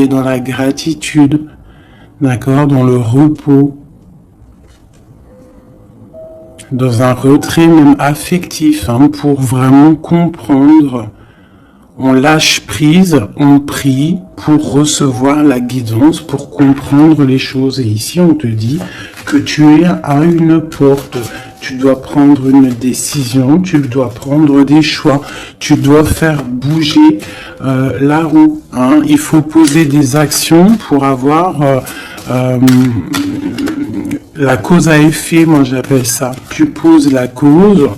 est dans la gratitude, d'accord, dans le repos, dans un retrait même affectif, hein, pour vraiment comprendre. On lâche prise, on prie pour recevoir la guidance, pour comprendre les choses. Et ici, on te dit que tu es à une porte. Tu dois prendre une décision, tu dois prendre des choix, tu dois faire bouger la roue. Hein. Il faut poser des actions pour avoir la cause à effet, moi j'appelle ça. Tu poses la cause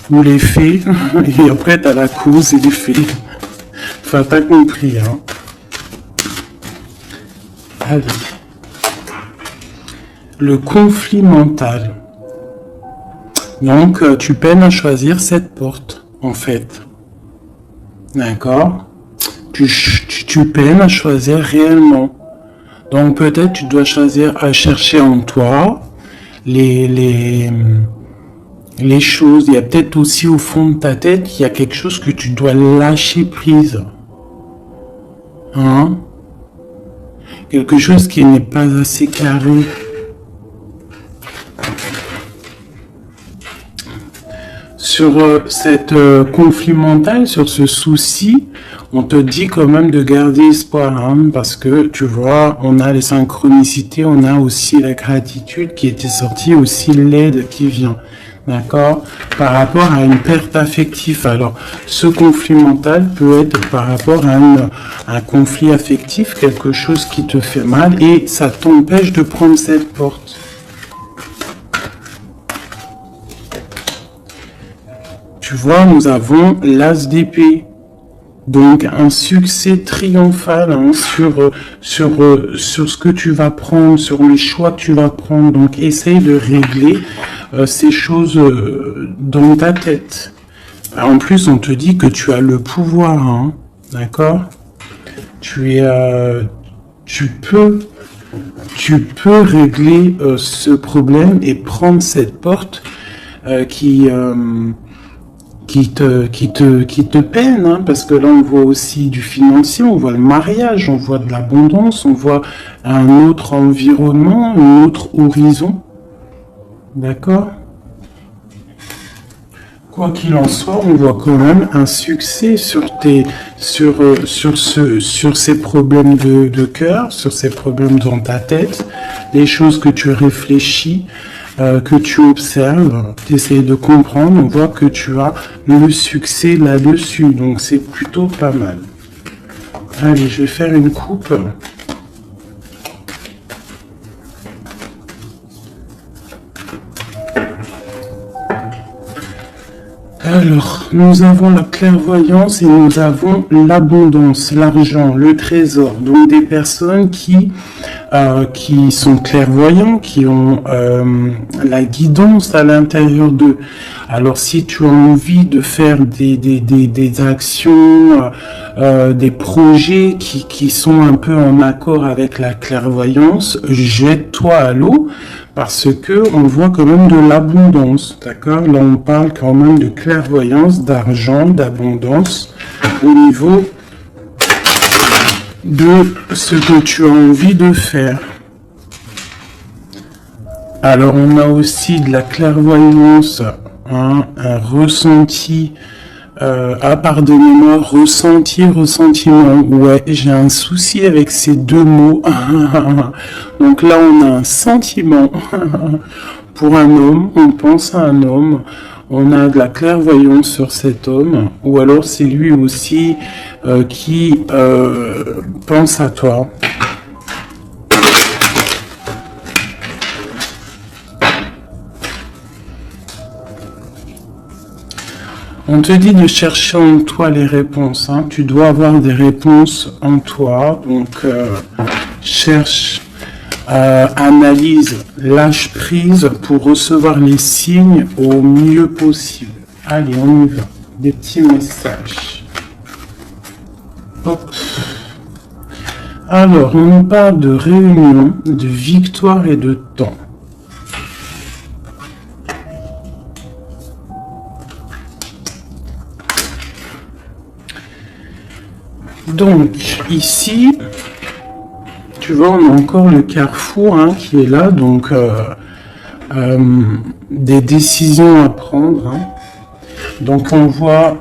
ou l'effet, et après tu as la cause et l'effet. Enfin, t'as compris, hein. Allez. Le conflit mental. Donc, tu peines à choisir cette porte, en fait. D'accord? Tu peines à choisir réellement. Donc, peut-être tu dois choisir à chercher en toi les choses. Il y a peut-être aussi au fond de ta tête, il y a quelque chose que tu dois lâcher prise. Hein? Quelque chose qui n'est pas assez carré. Sur cette conflit mental, sur ce souci, on te dit quand même de garder espoir, hein, parce que tu vois, on a les synchronicités, on a aussi la gratitude qui était sortie, aussi l'aide qui vient. D'accord? Par rapport à une perte affective. Alors, ce conflit mental peut être par rapport à un conflit affectif, quelque chose qui te fait mal, et ça t'empêche de prendre cette porte. Tu vois, nous avons l'as d'épée. Donc, un succès triomphal, hein, sur ce que tu vas prendre, sur les choix que tu vas prendre. Donc, essaye de régler ces choses dans ta tête. En plus, on te dit que tu as le pouvoir, hein, d'accord? Tu peux régler ce problème et prendre cette porte qui te peine, hein, parce que là on voit aussi du financier, on voit le mariage, on voit de l'abondance, on voit un autre environnement, un autre horizon. D'accord? Quoi qu'il en soit, on voit quand même un succès sur ces problèmes de cœur, sur ces problèmes dans ta tête, les choses que tu réfléchis, que tu observes, tu essayes de comprendre, on voit que tu as le succès là-dessus, donc c'est plutôt pas mal. Allez, je vais faire une coupe. Alors, nous avons la clairvoyance et nous avons l'abondance, l'argent, le trésor. Donc des personnes qui sont clairvoyants, qui ont la guidance à l'intérieur d'eux. Alors si tu as envie de faire des actions, des projets qui sont un peu en accord avec la clairvoyance, jette-toi à l'eau. Parce que on voit quand même de l'abondance, d'accord? Là, on parle quand même de clairvoyance, d'argent, d'abondance au niveau de ce que tu as envie de faire. Alors, on a aussi de la clairvoyance, hein, un ressenti. Pardonnez-moi, ressentiment. Ouais, j'ai un souci avec ces deux mots. Donc là, on a un sentiment pour un homme, on pense à un homme, on a de la clairvoyance sur cet homme, ou alors c'est lui aussi qui pense à toi. On te dit de chercher en toi les réponses, hein. Tu dois avoir des réponses en toi, donc cherche, analyse, lâche prise pour recevoir les signes au mieux possible. Allez, on y va. Des petits messages. Hop. Alors, on nous parle de réunion, de victoire et de temps. Donc, ici, Tu vois, on a encore le carrefour hein, qui est là, donc des décisions à prendre. Hein. Donc on voit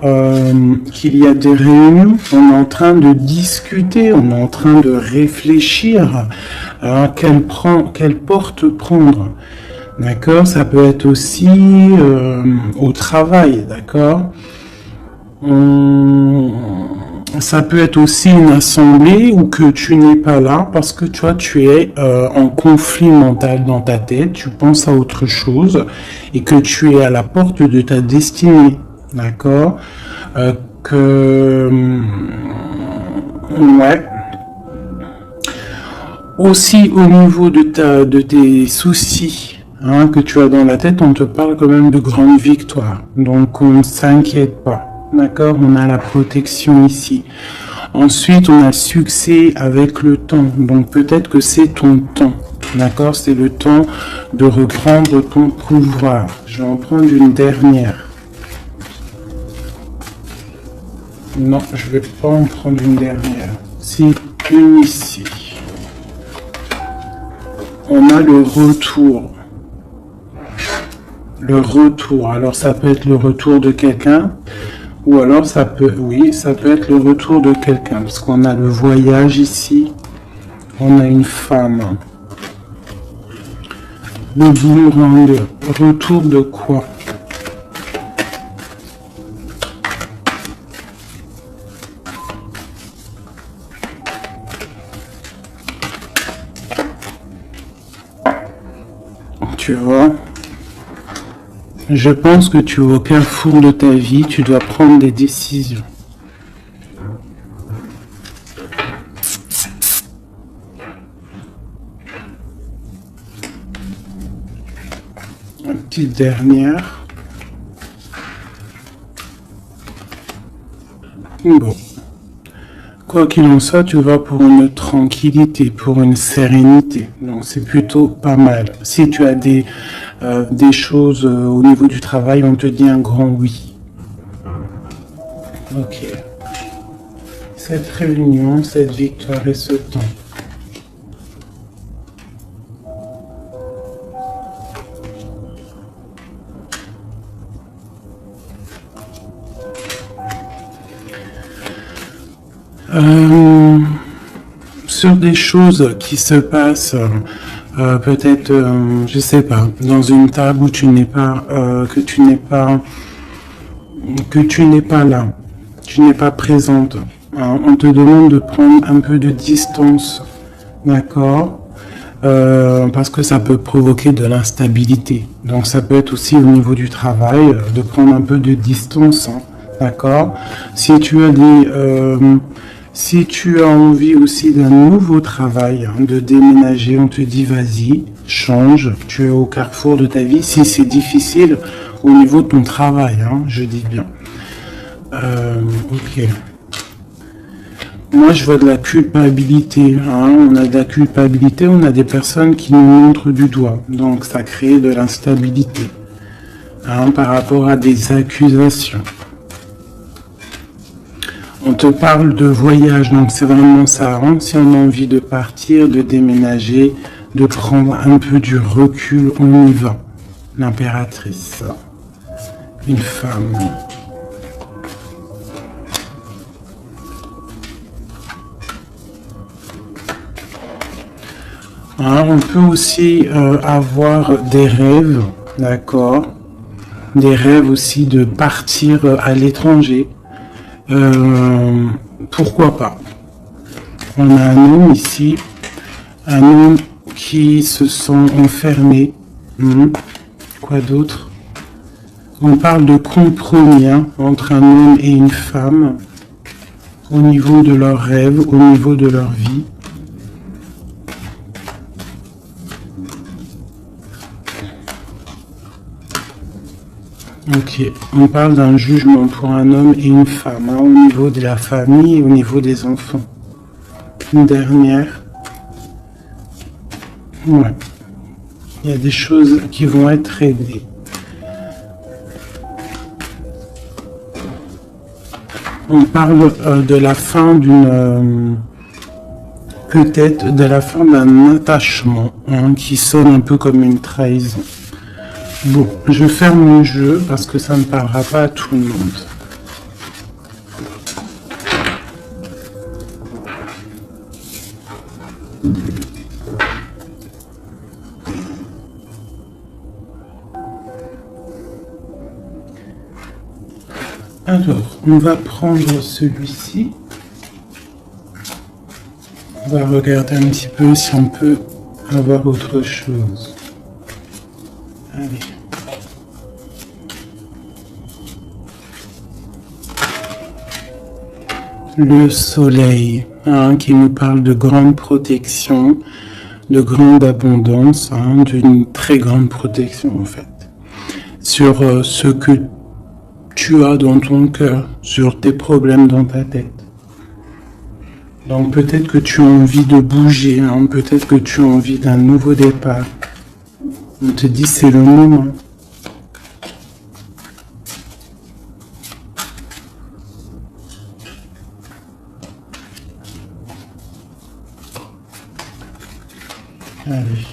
qu'il y a des réunions, on est en train de discuter, on est en train de réfléchir à quelle porte prendre. D'accord? Ça peut être aussi au travail, d'accord? Ça peut être aussi une assemblée où que tu n'es pas là parce que tu vois, tu es en conflit mental dans ta tête, tu penses à autre chose et que tu es à la porte de ta destinée, d'accord? Ouais. Aussi au niveau de tes soucis hein, que tu as dans la tête, on te parle quand même de grandes victoires. Donc on ne s'inquiète pas. D'accord, on a la protection ici. Ensuite, on a le succès avec le temps. Donc peut-être que c'est ton temps. D'accord, c'est le temps de reprendre ton pouvoir. Je vais en prendre une dernière. Non, je vais pas en prendre une dernière. C'est une ici. On a le retour. Le retour. Alors ça peut être le retour de quelqu'un. Ou alors ça peut, oui, ça peut être le retour de quelqu'un, parce qu'on a le voyage ici, on a une femme. Le boomerang, retour de quoi? Tu vois? Je pense que tu es au carrefour de ta vie, tu dois prendre des décisions. Une petite dernière. Bon. Quoi qu'il en soit, tu vas pour une tranquillité, pour une sérénité. Donc c'est plutôt pas mal. Si tu as des choses au niveau du travail, on te dit un grand oui. Ok. Cette réunion, cette victoire et ce temps. Sur des choses qui se passent, peut-être, je sais pas, dans une table où tu n'es pas, que tu n'es pas là, tu n'es pas présente. Hein, on te demande de prendre un peu de distance, d'accord, parce que ça peut provoquer de l'instabilité. Donc ça peut être aussi au niveau du travail, de prendre un peu de distance, hein, d'accord. Si tu as si tu as envie aussi d'un nouveau travail, hein, de déménager, on te dit vas-y, change, tu es au carrefour de ta vie. Si c'est difficile au niveau de ton travail, hein, je dis bien. Ok. Moi, je vois de la culpabilité. Hein. On a de la culpabilité, on a des personnes qui nous montrent du doigt. Donc, ça crée de l'instabilité hein, par rapport à des accusations. On te parle de voyage, donc c'est vraiment ça. Hein. Si on a envie de partir, de déménager, de prendre un peu du recul, on y va. L'impératrice. Une femme. Hein, on peut aussi avoir des rêves, d'accord. Des rêves aussi de partir à l'étranger. Pourquoi pas? On a un homme ici, un homme qui se sent enfermé. Quoi d'autre? On parle de compromis hein, entre un homme et une femme au niveau de leurs rêves, au niveau de leur vie. Ok, on parle d'un jugement pour un homme et une femme, hein, au niveau de la famille et au niveau des enfants. Une dernière. Ouais. Il y a des choses qui vont être réglées. On parle de la fin d'une peut-être de la fin d'un attachement qui sonne un peu comme une trahison. Bon, je ferme le jeu parce que ça ne parlera pas à tout le monde. Alors, on va prendre celui-ci. On va regarder un petit peu si on peut avoir autre chose. Allez. Le soleil, qui nous parle de grande protection, de grande abondance, d'une très grande protection en fait, sur ce que tu as dans ton cœur, sur tes problèmes dans ta tête. Donc peut-être que tu as envie de bouger, peut-être que tu as envie d'un nouveau départ. On te dit c'est le moment. Allez.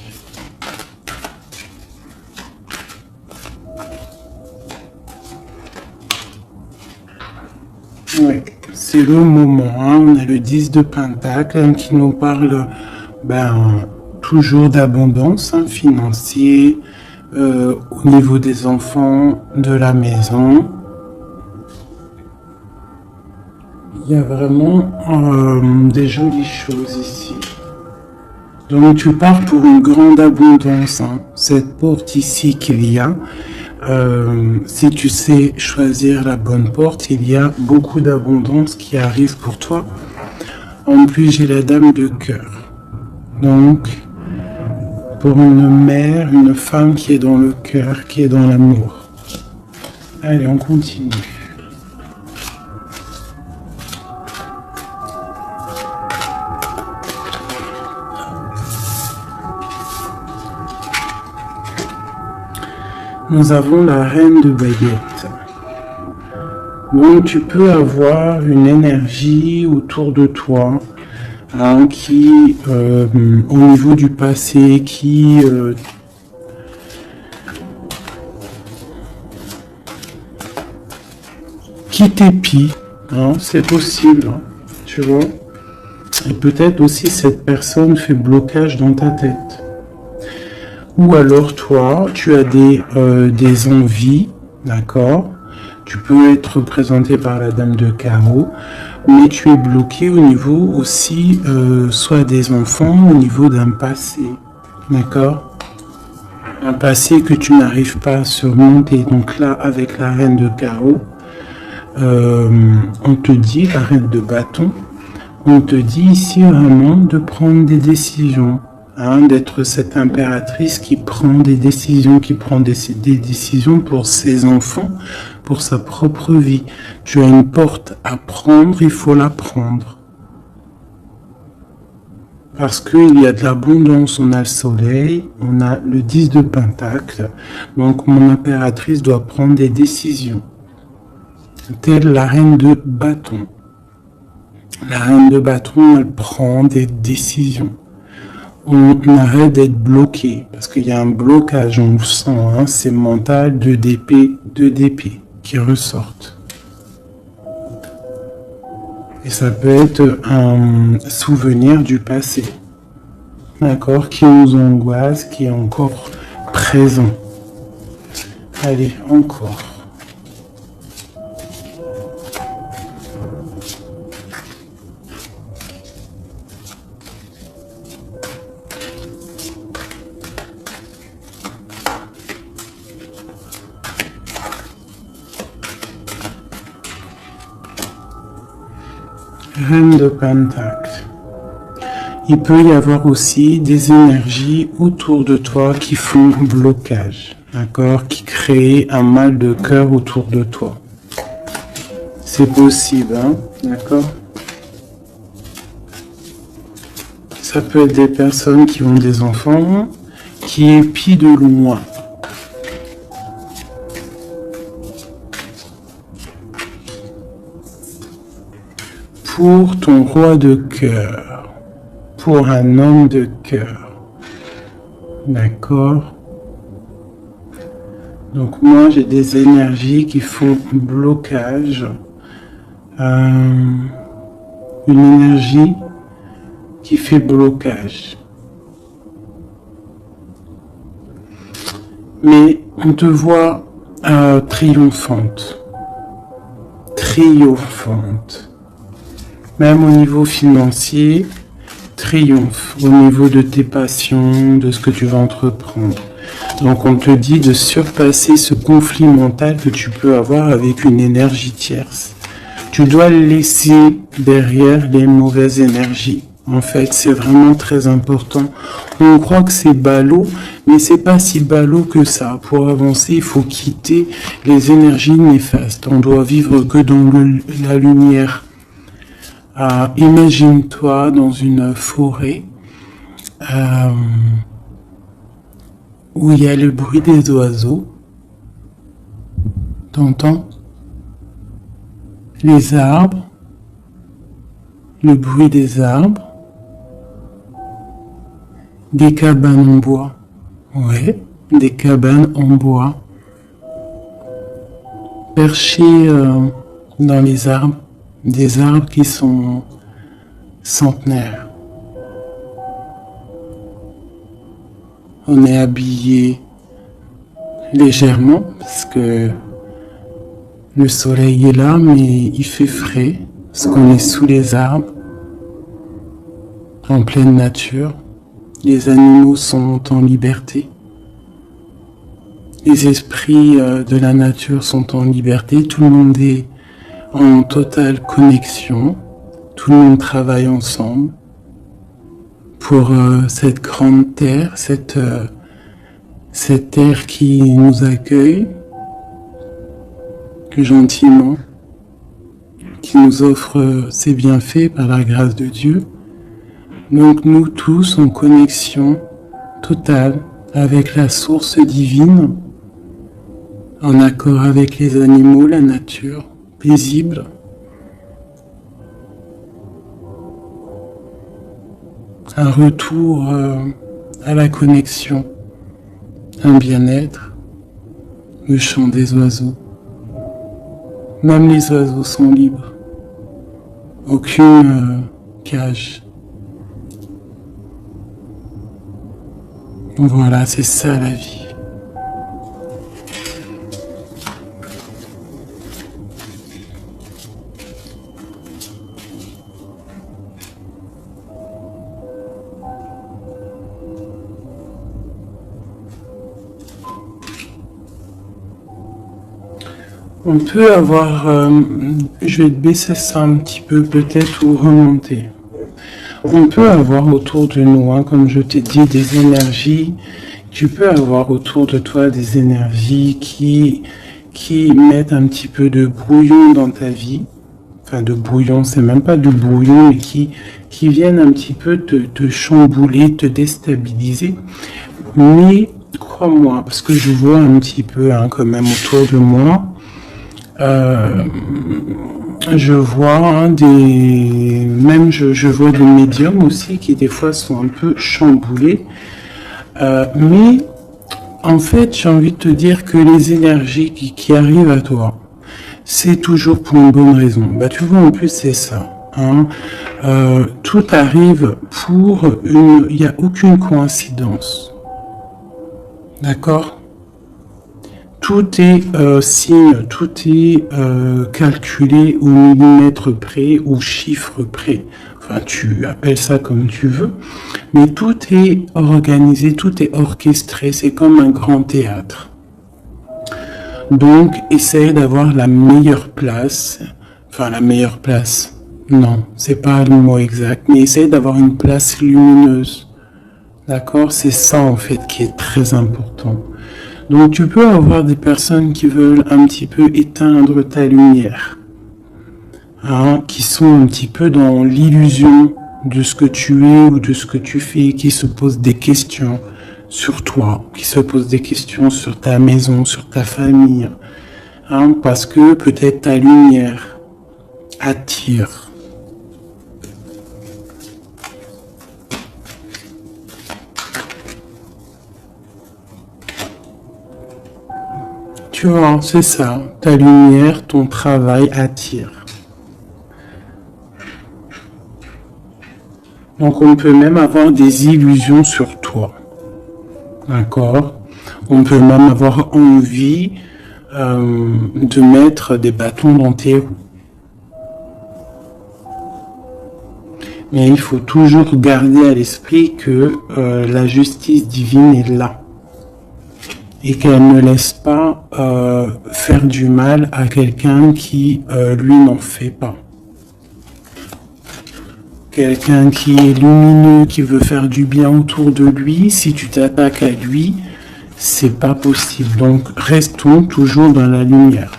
Oui, c'est le moment. On a le 10 de Pentacle qui nous parle toujours d'abondance financière au niveau des enfants, de la maison. Il y a vraiment des jolies choses ici. Donc tu pars pour une grande abondance. Cette porte ici qu'il y a, si tu sais choisir la bonne porte, il y a beaucoup d'abondance qui arrive pour toi. En plus, j'ai la dame de cœur. Donc, pour une mère, une femme qui est dans le cœur, qui est dans l'amour. Allez, on continue. Nous avons la reine de baguettes. Donc tu peux avoir une énergie autour de toi qui, au niveau du passé, qui t'épie. C'est possible, tu vois. Et peut-être aussi cette personne fait blocage dans ta tête. Ou alors toi, tu as des envies, d'accord? Tu peux être représenté par la dame de carreau, mais tu es bloqué au niveau aussi, soit des enfants, au niveau d'un passé, d'accord? Un passé que tu n'arrives pas à surmonter. Donc là, avec la reine de carreau, on te dit, la reine de bâton, on te dit ici vraiment de prendre des décisions. D'être cette impératrice qui prend des décisions, des décisions pour ses enfants, pour sa propre vie. Tu as une porte à prendre, il faut la prendre. Parce qu'il y a de l'abondance, on a le soleil, on a le 10 de Pentacle, donc mon impératrice doit prendre des décisions. Telle la reine de bâton. La reine de bâton, elle prend des décisions. On arrête d'être bloqué, parce qu'il y a un blocage, on le sent, c'est mental, 2 d'épée qui ressortent. Et ça peut être un souvenir du passé, d'accord, qui nous angoisse, qui est encore présent. Allez, encore. Reine de Pentacle. Il peut y avoir aussi des énergies autour de toi qui font blocage, d'accord, qui créent un mal de cœur autour de toi. C'est possible, d'accord. Ça peut être des personnes qui ont des enfants, qui épient de loin. Pour ton roi de cœur, pour un homme de cœur. D'accord? Donc moi, j'ai des énergies qui font blocage. Une énergie qui fait blocage. Mais on te voit triomphante. Triomphante. Même au niveau financier, triomphe. Au niveau de tes passions, de ce que tu vas entreprendre. Donc on te dit de surpasser ce conflit mental que tu peux avoir avec une énergie tierce. Tu dois laisser derrière les mauvaises énergies. En fait, c'est vraiment très important. On croit que c'est ballot, mais c'est pas si ballot que ça. Pour avancer, il faut quitter les énergies néfastes. On doit vivre que dans la lumière. Imagine-toi dans une forêt où il y a le bruit des oiseaux. T'entends? Les arbres, le bruit des arbres, des cabanes en bois. Ouais, des cabanes en bois. Perchées dans les arbres, des arbres qui sont centenaires. On est habillé légèrement parce que le soleil est là, mais il fait frais parce qu'on est sous les arbres, en pleine nature. Les animaux sont en liberté. Les esprits de la nature sont en liberté. Tout le monde est en totale connexion. Tout le monde travaille ensemble pour cette grande terre, cette terre qui nous accueille gentiment, qui nous offre ses bienfaits par la grâce de Dieu. Donc nous tous en connexion totale avec la source divine, en accord avec les animaux, la nature, paisible. Un retour à la connexion, un bien-être, le chant des oiseaux. Même les oiseaux sont libres. Aucune cage. Voilà, c'est ça la vie. On peut avoir, je vais te baisser ça un petit peu peut-être ou remonter. On peut avoir autour de nous, hein, comme je t'ai dit, des énergies. Tu peux avoir autour de toi des énergies qui mettent un petit peu de brouillon dans ta vie. Enfin, de brouillon, c'est même pas du brouillon, mais qui viennent un petit peu te chambouler, te déstabiliser. Mais, crois-moi, parce que je vois un petit peu, hein, quand même autour de moi, je vois hein, je vois des médiums aussi qui des fois sont un peu chamboulés. Mais en fait, j'ai envie de te dire que les énergies qui arrivent à toi, c'est toujours pour une bonne raison. Bah tu vois, en plus c'est ça. Hein. Tout arrive pour il n'y a aucune coïncidence. D'accord ? Tout est signe, tout est calculé au millimètre près, au chiffre près. Enfin, tu appelles ça comme tu veux. Mais tout est organisé, tout est orchestré. C'est comme un grand théâtre. Donc, essaye d'avoir la meilleure place. Enfin, la meilleure place. Non, c'est pas le mot exact. Mais essaye d'avoir une place lumineuse. D'accord ? C'est ça, en fait, qui est très important. Donc tu peux avoir des personnes qui veulent un petit peu éteindre ta lumière, hein, qui sont un petit peu dans l'illusion de ce que tu es ou de ce que tu fais, qui se posent des questions sur toi, qui se posent des questions sur ta maison, sur ta famille, hein, parce que peut-être ta lumière attire. Tu vois, c'est ça. Ta lumière, ton travail attire. Donc on peut même avoir des illusions sur toi. D'accord? On peut même avoir envie de mettre des bâtons dans tes roues. Mais il faut toujours garder à l'esprit que la justice divine est là. Et qu'elle ne laisse pas faire du mal à quelqu'un qui, lui, n'en fait pas. Quelqu'un qui est lumineux, qui veut faire du bien autour de lui, si tu t'attaques à lui, c'est pas possible. Donc, restons toujours dans la lumière.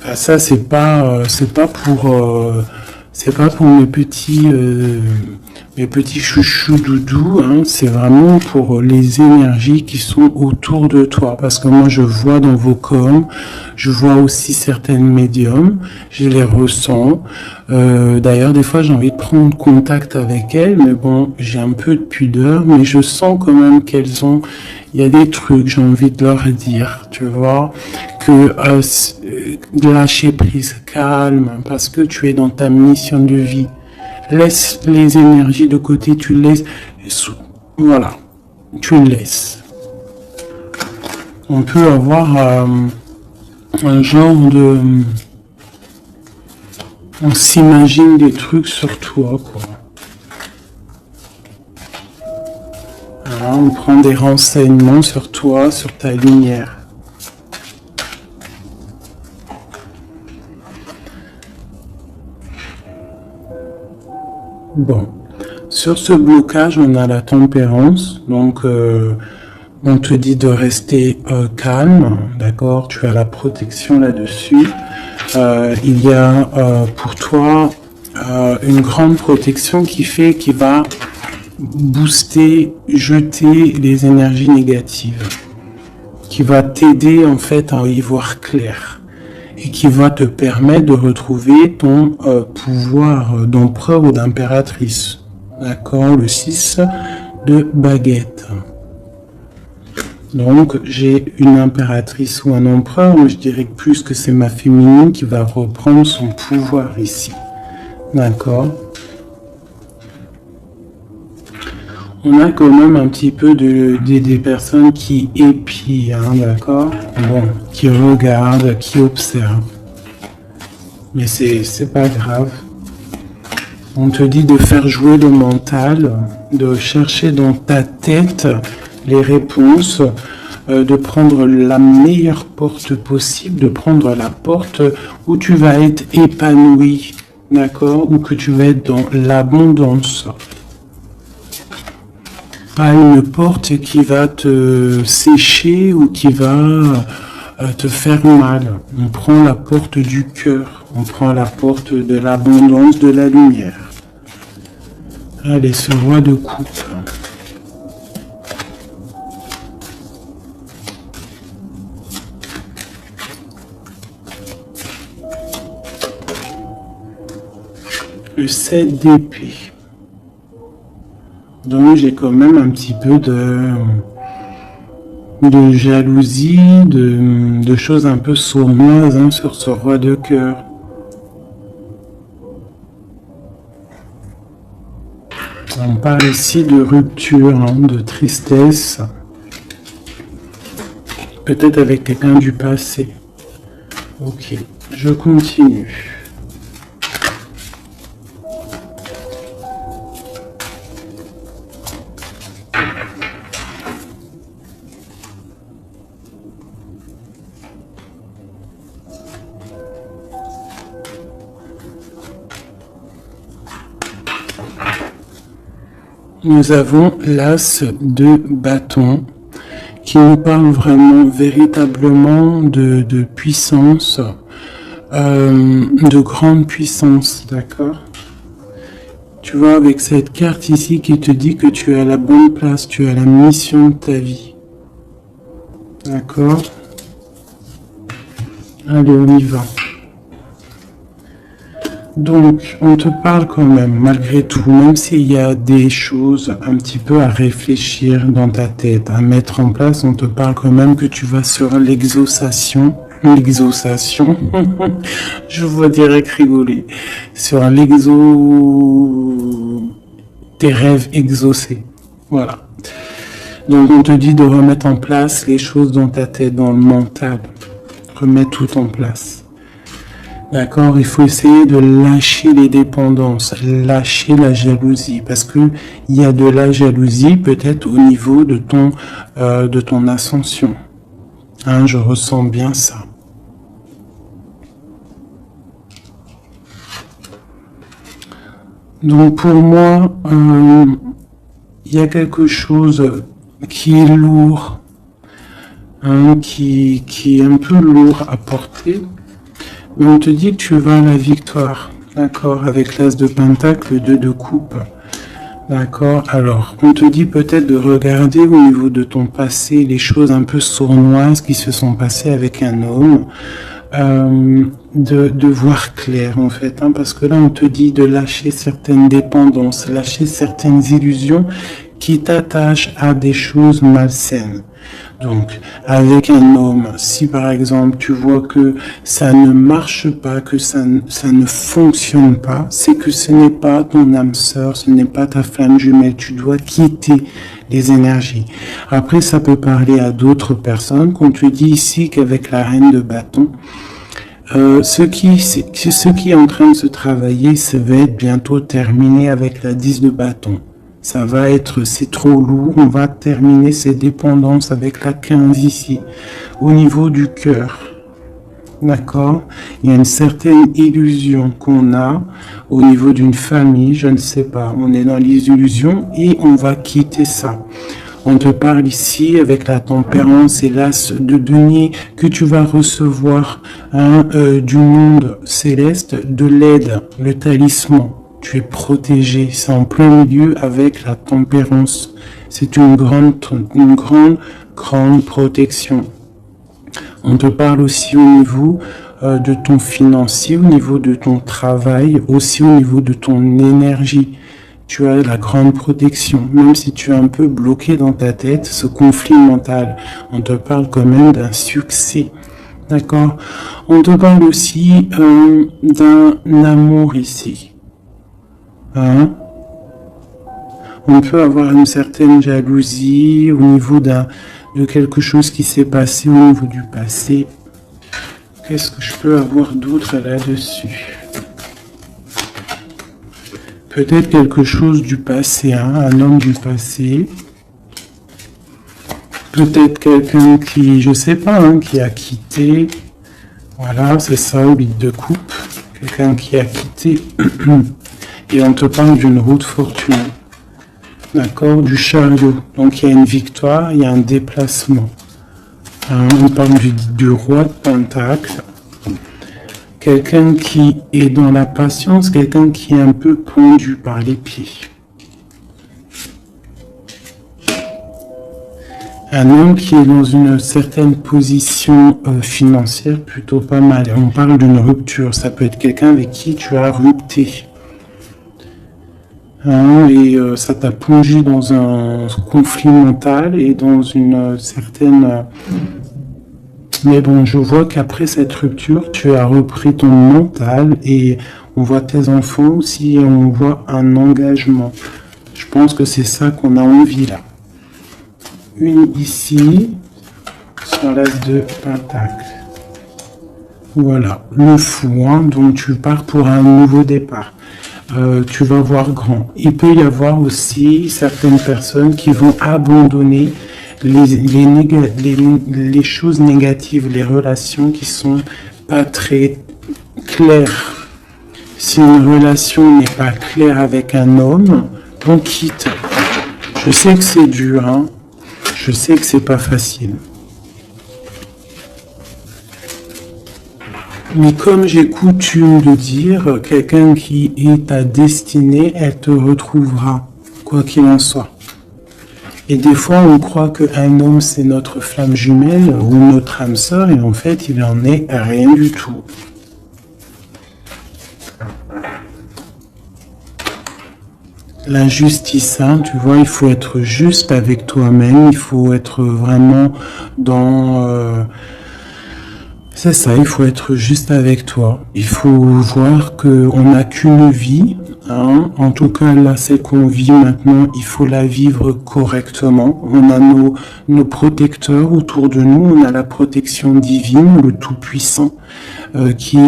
Enfin, ça, c'est pas pour mes petits chouchous doudous, hein, c'est vraiment pour les énergies qui sont autour de toi. Parce que moi, je vois dans vos corps, je vois aussi certaines médiums, je les ressens. D'ailleurs, des fois, j'ai envie de prendre contact avec elles, mais bon, j'ai un peu de pudeur, mais je sens quand même qu'elles ont... Il y a des trucs, j'ai envie de leur dire, tu vois, que lâcher prise, calme, parce que tu es dans ta mission de vie. Laisse les énergies de côté, tu laisses, voilà, tu laisses. On peut avoir un genre de, on s'imagine des trucs sur toi, quoi. Voilà, on prend des renseignements sur toi, sur ta lumière. Bon, sur ce blocage, on a la tempérance, donc on te dit de rester calme, d'accord? Tu as la protection là-dessus. Il y a pour toi une grande protection qui va booster, jeter les énergies négatives, qui va t'aider en fait à y voir clair. Et qui va te permettre de retrouver ton pouvoir d'empereur ou d'impératrice. D'accord? Le 6 de baguette. Donc, j'ai une impératrice ou un empereur, mais je dirais que plus que c'est ma féminine qui va reprendre son pouvoir ici. D'accord? On a quand même un petit peu des personnes qui épient, hein, d'accord? Bon, qui regardent, qui observent. Mais c'est pas grave. On te dit de faire jouer le mental, de chercher dans ta tête les réponses, de prendre la meilleure porte possible, de prendre la porte où tu vas être épanoui, d'accord? Ou que tu vas être dans l'abondance. Pas une porte qui va te sécher ou qui va te faire mal. On prend la porte du cœur, on prend la porte de l'abondance, de la lumière. Allez, ce roi de coupe. Le 7 d'épée. Donc j'ai quand même un petit peu de jalousie, de choses un peu sournoises, hein, sur ce roi de cœur. On parle ici de rupture, hein, de tristesse, peut-être avec quelqu'un du passé. Ok, je continue. Nous avons l'as de bâton qui nous parle vraiment, véritablement de puissance, de grande puissance, d'accord? Tu vois, avec cette carte ici qui te dit que tu es à la bonne place, tu as la mission de ta vie. D'accord? Allez, on y va. Donc, on te parle quand même, malgré tout, même s'il y a des choses un petit peu à réfléchir dans ta tête, à mettre en place, on te parle quand même que tu vas sur l'exaucation. L'exaucation, je vois direct rigoler. Sur tes rêves exaucés. Voilà. Donc, on te dit de remettre en place les choses dans ta tête, dans le mental. Remettre tout en place. D'accord, il faut essayer de lâcher les dépendances, lâcher la jalousie, parce que il y a de la jalousie peut-être au niveau de ton ascension. Hein, je ressens bien ça. Donc pour moi, il y a quelque chose qui est lourd, hein, qui est un peu lourd à porter. Mais on te dit que tu vas à la victoire, d'accord, avec l'as de pentacle, le 2 de coupe, d'accord. Alors, on te dit peut-être de regarder au niveau de ton passé les choses un peu sournoises qui se sont passées avec un homme, de voir clair en fait, hein, parce que là on te dit de lâcher certaines dépendances, lâcher certaines illusions qui t'attachent à des choses malsaines. Donc, avec un homme, si par exemple tu vois que ça ne marche pas, que ça ne fonctionne pas, c'est que ce n'est pas ton âme sœur, ce n'est pas ta flamme jumelle. Tu dois quitter les énergies. Après, ça peut parler à d'autres personnes, qu'on te dit ici qu'avec la reine de bâton, ce qui est en train de se travailler, ça va être bientôt terminé avec la 10 de bâton. Ça va être, c'est trop lourd, on va terminer ces dépendances avec la 15 ici, au niveau du cœur. D'accord? Il y a une certaine illusion qu'on a au niveau d'une famille, je ne sais pas. On est dans les illusions et on va quitter ça. On te parle ici avec la tempérance et l'as de denier que tu vas recevoir du monde céleste, de l'aide, le talisman. Tu es protégé, c'est en plein milieu avec la tempérance. C'est une grande protection. On te parle aussi au niveau de ton financier, au niveau de ton travail, aussi au niveau de ton énergie. Tu as la grande protection, même si tu es un peu bloqué dans ta tête, ce conflit mental. On te parle quand même d'un succès. D'accord? On te parle aussi d'un amour ici. Hein? On peut avoir une certaine jalousie au niveau de quelque chose qui s'est passé au niveau du passé. Qu'est-ce que je peux avoir d'autre là-dessus? Peut-être quelque chose du passé, hein? Un homme du passé. Peut-être quelqu'un qui, je sais pas, hein, qui a quitté. Voilà, c'est ça, au lit de coupe. Quelqu'un qui a quitté. Et on te parle d'une route fortune, d'accord, du chariot. Donc il y a une victoire, il y a un déplacement. On parle du roi de pentacle. Quelqu'un qui est dans la patience, quelqu'un qui est un peu pendu par les pieds. Un homme qui est dans une certaine position financière plutôt pas mal. On parle d'une rupture, ça peut être quelqu'un avec qui tu as rupté. Et ça t'a plongé dans un conflit mental et dans une certaine... Mais bon, je vois qu'après cette rupture, tu as repris ton mental et on voit tes enfants aussi et on voit un engagement. Je pense que c'est ça qu'on a envie là. Une ici, sur l'as de pentacle. Voilà, le fou, hein, donc tu pars pour un nouveau départ. Tu vas voir grand. Il peut y avoir aussi certaines personnes qui vont abandonner les choses négatives, les relations qui sont pas très claires. Si une relation n'est pas claire avec un homme, on quitte. Je sais que c'est dur, hein. Je sais que c'est pas facile. Mais comme j'ai coutume de dire, quelqu'un qui est ta destinée, elle te retrouvera, quoi qu'il en soit. Et des fois, on croit qu'un homme, c'est notre flamme jumelle ou notre âme sœur, et en fait, il en est rien du tout. la justice, hein, tu vois, il faut être juste avec toi-même, il faut être vraiment dans... c'est ça, il faut être juste avec toi. Il faut voir qu'on n'a qu'une vie, hein. En tout cas, là, celle qu'on vit maintenant, il faut la vivre correctement. On a nos protecteurs autour de nous, on a la protection divine, le Tout-Puissant, qui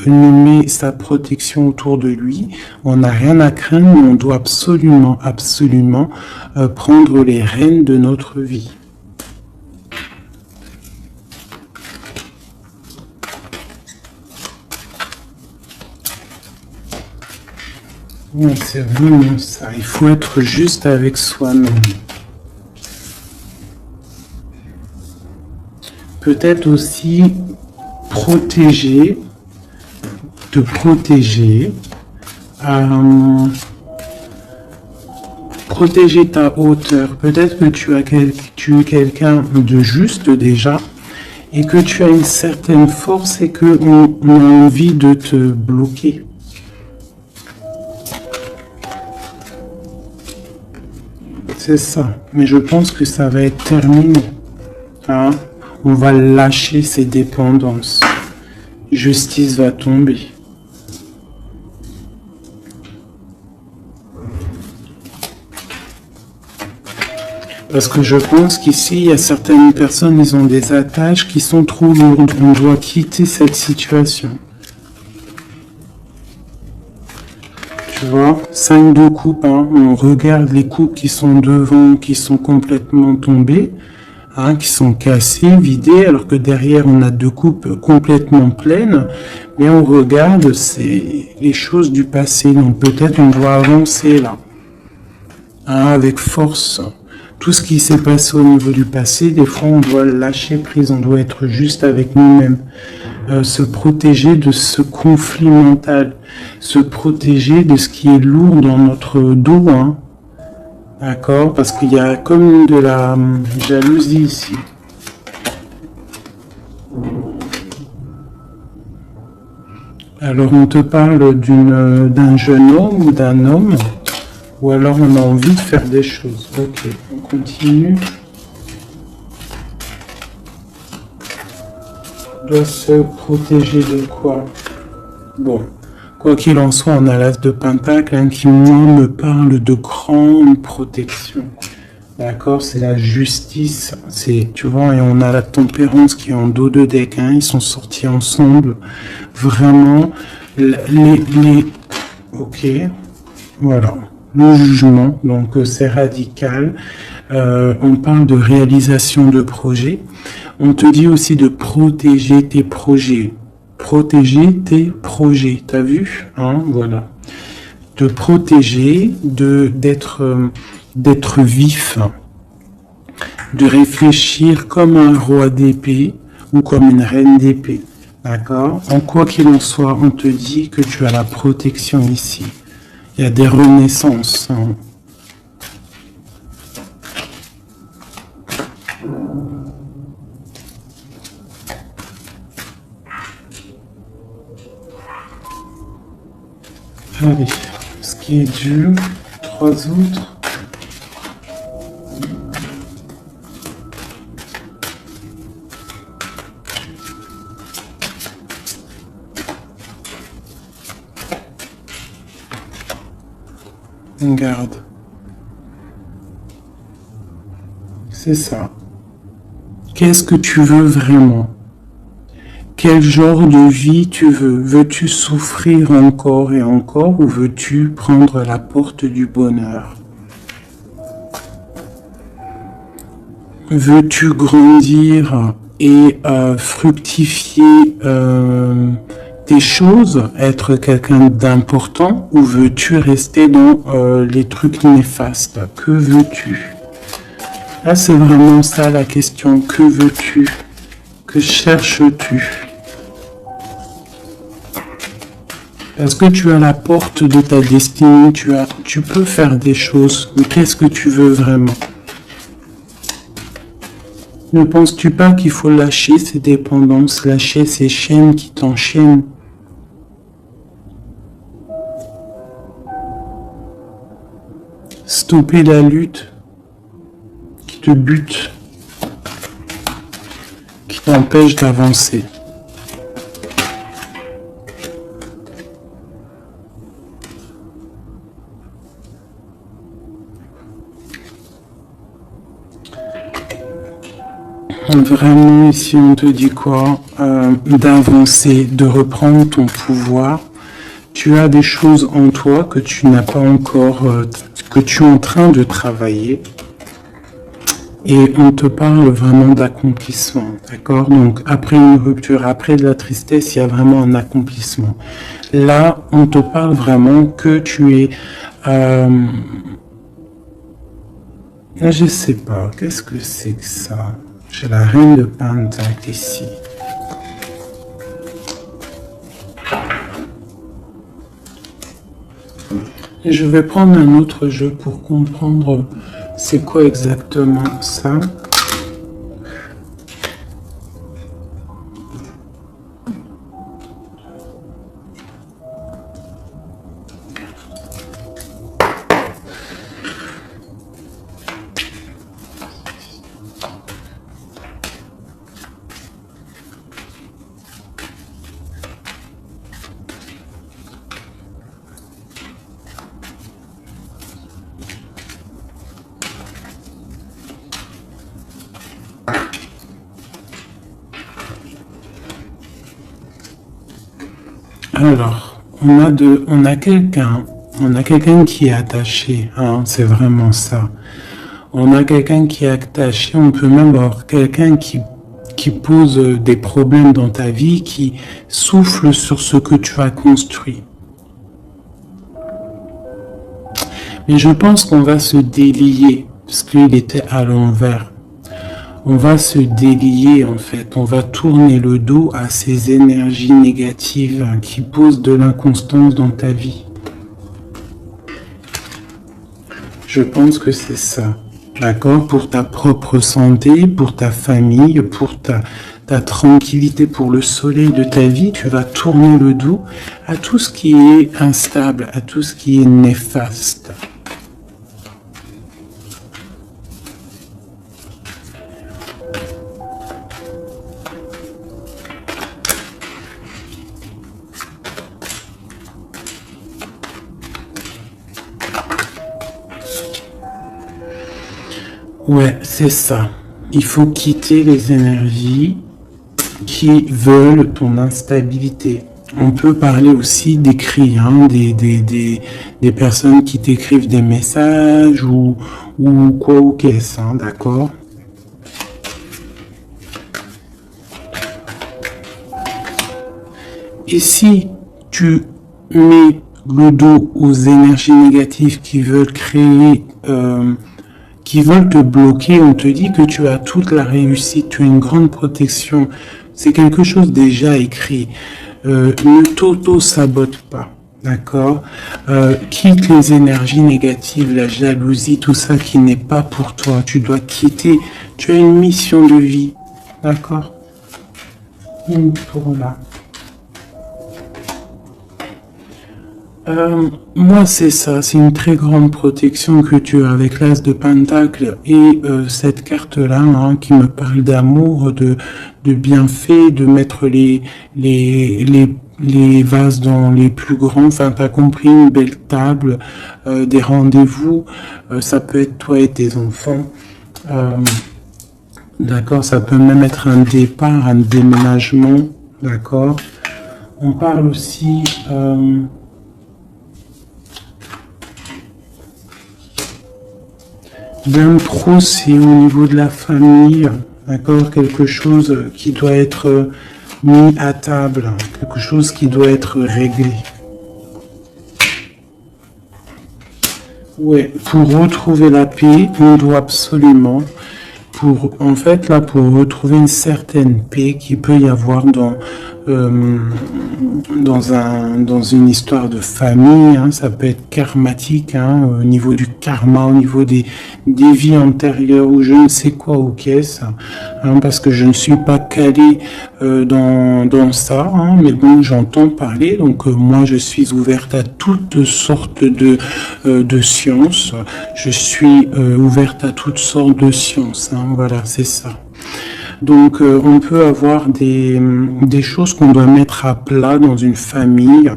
nous met sa protection autour de lui. On n'a rien à craindre, mais on doit absolument, absolument prendre les rênes de notre vie. Oui, c'est vraiment ça. Il faut être juste avec soi-même. Peut-être aussi protéger, te protéger, protéger ta hauteur. Peut-être que tu es quelqu'un de juste déjà et que tu as une certaine force et qu'on a envie de te bloquer. C'est ça. Mais je pense que ça va être terminé. Hein? On va lâcher ces dépendances. Justice va tomber. Parce que je pense qu'ici, il y a certaines personnes, ils ont des attaches qui sont trop lourdes. On doit quitter cette situation. Tu vois, 5 de coupe, hein, on regarde les coupes qui sont devant, qui sont complètement tombées, hein, qui sont cassées, vidées, alors que derrière on a 2 coupes complètement pleines, mais on regarde les choses du passé, donc peut-être on doit avancer là, hein, avec force. Tout ce qui s'est passé au niveau du passé, des fois on doit lâcher prise, on doit être juste avec nous-mêmes. Se protéger de ce conflit mental, se protéger de ce qui est lourd dans notre dos, hein. D'accord? Parce qu'il y a comme de la jalousie ici. Alors on te parle d'un jeune homme ou d'un homme, ou alors on a envie de faire des choses. Ok, on continue. Doit se protéger de quoi? Bon, quoi qu'il en soit, on a l'as de Pentacle, hein, qui moi me parle de grande protection. D'accord, c'est la justice, c'est, tu vois, et on a la tempérance qui est en dos de deck, hein, ils sont sortis ensemble, vraiment, ok, voilà, le jugement, donc c'est radical, on parle de réalisation de projets. On te dit aussi de protéger tes projets. Protéger tes projets. T'as vu? Hein, voilà. De protéger, d'être vif, de réfléchir comme un roi d'épée ou comme une reine d'épée. D'accord? En quoi qu'il en soit, on te dit que tu as la protection ici. Il y a des renaissances. Hein. Allez, ce qui est dur, 3 autres. Garde. C'est ça. Qu'est-ce que tu veux vraiment? Quel genre de vie tu veux? Veux-tu souffrir encore et encore ou veux-tu prendre la porte du bonheur? Veux-tu grandir et fructifier tes choses, être quelqu'un d'important ou veux-tu rester dans les trucs néfastes? Que veux-tu? Là, c'est vraiment ça la question. Que veux-tu? Que cherches-tu? Parce que tu as la porte de ta destinée, tu peux faire des choses, mais qu'est-ce que tu veux vraiment? Ne penses-tu pas qu'il faut lâcher ces dépendances, lâcher ces chaînes qui t'enchaînent? stopper la lutte qui te bute, qui t'empêche d'avancer. Vraiment, ici, on te dit quoi? D'avancer, de reprendre ton pouvoir. Tu as des choses en toi que tu n'as pas encore, que tu es en train de travailler. Et on te parle vraiment d'accomplissement, d'accord? Donc, après une rupture, après de la tristesse, il y a vraiment un accomplissement. Là, on te parle vraiment que tu es... je sais pas, qu'est-ce que c'est que ça? J'ai la reine de Pentacle ici. Et je vais prendre un autre jeu pour comprendre c'est quoi exactement ça. Alors, on a quelqu'un qui est attaché, hein, c'est vraiment ça. On a quelqu'un qui est attaché, on peut même avoir quelqu'un qui pose des problèmes dans ta vie, qui souffle sur ce que tu as construit. Mais je pense qu'on va se délier, parce qu'il était à l'envers. On va se délier en fait, on va tourner le dos à ces énergies négatives qui posent de l'inconstance dans ta vie. Je pense que c'est ça, d'accord? Pour ta propre santé, pour ta famille, pour ta tranquillité, pour le soleil de ta vie, tu vas tourner le dos à tout ce qui est instable, à tout ce qui est néfaste. Ouais, c'est ça. Il faut quitter les énergies qui veulent ton instabilité. On peut parler aussi d'écrits, hein, des personnes qui t'écrivent des messages ou quoi ou qu'est-ce, hein, d'accord? Et si tu mets le dos aux énergies négatives qui veulent créer... qui veulent te bloquer, on te dit que tu as toute la réussite, tu as une grande protection. C'est quelque chose déjà écrit. Ne t'auto-sabote pas, d'accord? Quitte les énergies négatives, la jalousie, tout ça qui n'est pas pour toi. Tu dois quitter. Tu as une mission de vie, d'accord? Pour là. Moi, c'est ça, c'est une très grande protection que tu as avec l'As de Pentacle et cette carte-là, hein, qui me parle d'amour, de bienfaits, de mettre les vases dans les plus grands. Enfin, t'as compris, une belle table, des rendez-vous. Ça peut être toi et tes enfants. D'accord, ça peut même être un départ, un déménagement. D'accord. On parle aussi... d'un procès au niveau de la famille, d'accord, quelque chose qui doit être mis à table, quelque chose qui doit être réglé. Ouais, pour retrouver la paix, on doit absolument, pour retrouver une certaine paix qu'il peut y avoir dans une histoire de famille, hein, ça peut être karmatique, hein, au niveau du karma, au niveau des vies antérieures ou je ne sais quoi ou qu'est-ce, hein, parce que je ne suis pas calé dans ça, hein, mais bon, j'entends parler, donc moi je suis ouverte à toutes sortes de sciences, je suis ouverte à toutes sortes de sciences, hein, voilà, c'est ça. Donc on peut avoir des choses qu'on doit mettre à plat dans une famille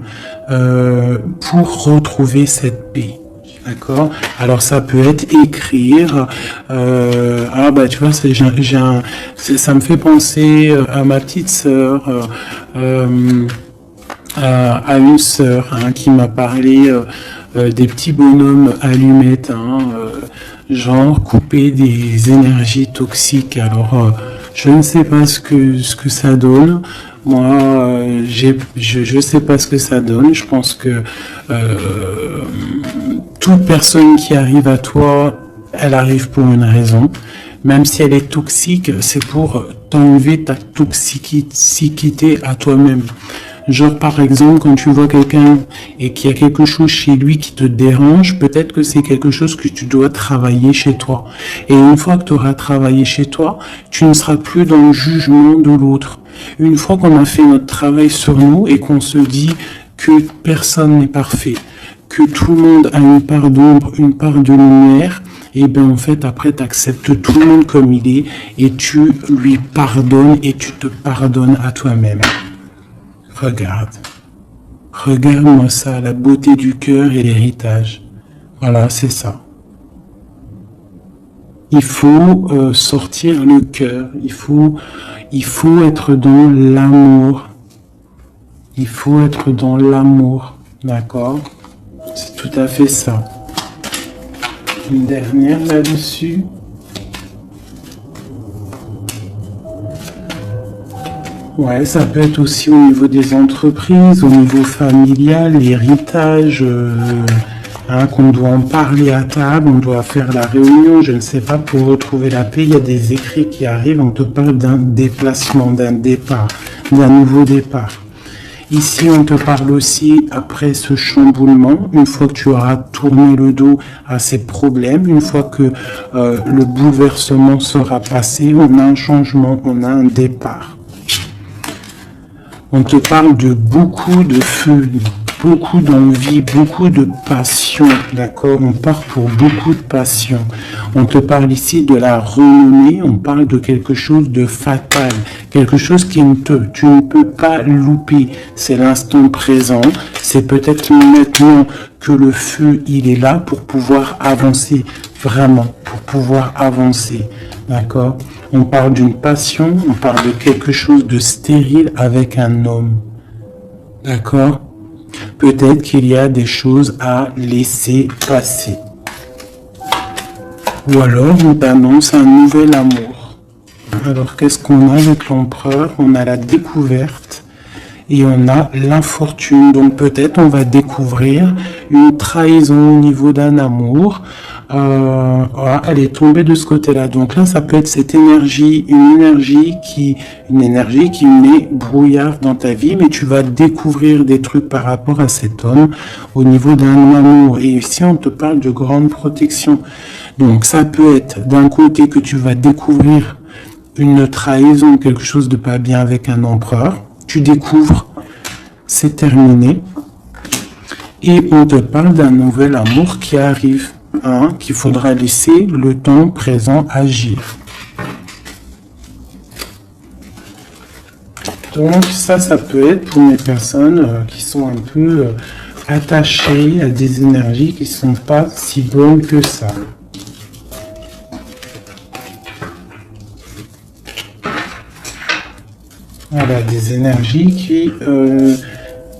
pour retrouver cette paix. D'accord. Alors ça peut être écrire. Ah bah tu vois, ça me fait penser à ma petite sœur, à une sœur hein, qui m'a parlé des petits bonhommes allumettes, hein, genre couper des énergies toxiques. Alors je ne sais pas ce que ça donne. Moi, je sais pas ce que ça donne. Je pense que toute personne qui arrive à toi, elle arrive pour une raison. Même si elle est toxique, c'est pour t'enlever ta toxicité à toi-même. Genre par exemple, quand tu vois quelqu'un et qu'il y a quelque chose chez lui qui te dérange, peut-être que c'est quelque chose que tu dois travailler chez toi. Et une fois que tu auras travaillé chez toi, tu ne seras plus dans le jugement de l'autre. Une fois qu'on a fait notre travail sur nous et qu'on se dit que personne n'est parfait, que tout le monde a une part d'ombre, une part de lumière, et bien en fait après tu acceptes tout le monde comme il est et tu lui pardonnes et tu te pardonnes à toi-même. Regarde-moi ça, la beauté du cœur et l'héritage. Voilà, c'est ça. Il faut sortir le cœur, il faut être dans l'amour. Il faut être dans l'amour, d'accord? C'est tout à fait ça. Une dernière là-dessus. Ouais, ça peut être aussi au niveau des entreprises, au niveau familial, l'héritage, hein, qu'on doit en parler à table, on doit faire la réunion, je ne sais pas, pour retrouver la paix. Il y a des écrits qui arrivent, on te parle d'un déplacement, d'un départ, d'un nouveau départ. Ici, on te parle aussi, après ce chamboulement, une fois que tu auras tourné le dos à ces problèmes, une fois que le bouleversement sera passé, on a un changement, on a un départ. On te parle de beaucoup de feu, beaucoup d'envie, beaucoup de passion, d'accord? On part pour beaucoup de passion. On te parle ici de la renommée, on parle de quelque chose de fatal, quelque chose tu ne peux pas louper. C'est l'instant présent, c'est peut-être maintenant que le feu, il est là pour pouvoir avancer, vraiment, pour pouvoir avancer, d'accord? On parle d'une passion, on parle de quelque chose de stérile avec un homme, d'accord? Peut-être qu'il y a des choses à laisser passer. Ou alors on t'annonce un nouvel amour. Alors qu'est-ce qu'on a avec l'empereur? On a la découverte et on a l'infortune. Donc peut-être on va découvrir une trahison au niveau d'un amour. Voilà, elle est tombée de ce côté-là. Donc là, ça peut être cette énergie, une énergie qui met brouillard dans ta vie, mais tu vas découvrir des trucs par rapport à cet homme au niveau d'un amour. Et ici, on te parle de grande protection. Donc ça peut être d'un côté que tu vas découvrir une trahison, quelque chose de pas bien avec un empereur. Tu découvres, c'est terminé. Et on te parle d'un nouvel amour qui arrive. Hein, qu'il faudra laisser le temps présent agir. Donc ça peut être pour les personnes qui sont un peu attachées à des énergies qui ne sont pas si bonnes que ça. Voilà, des énergies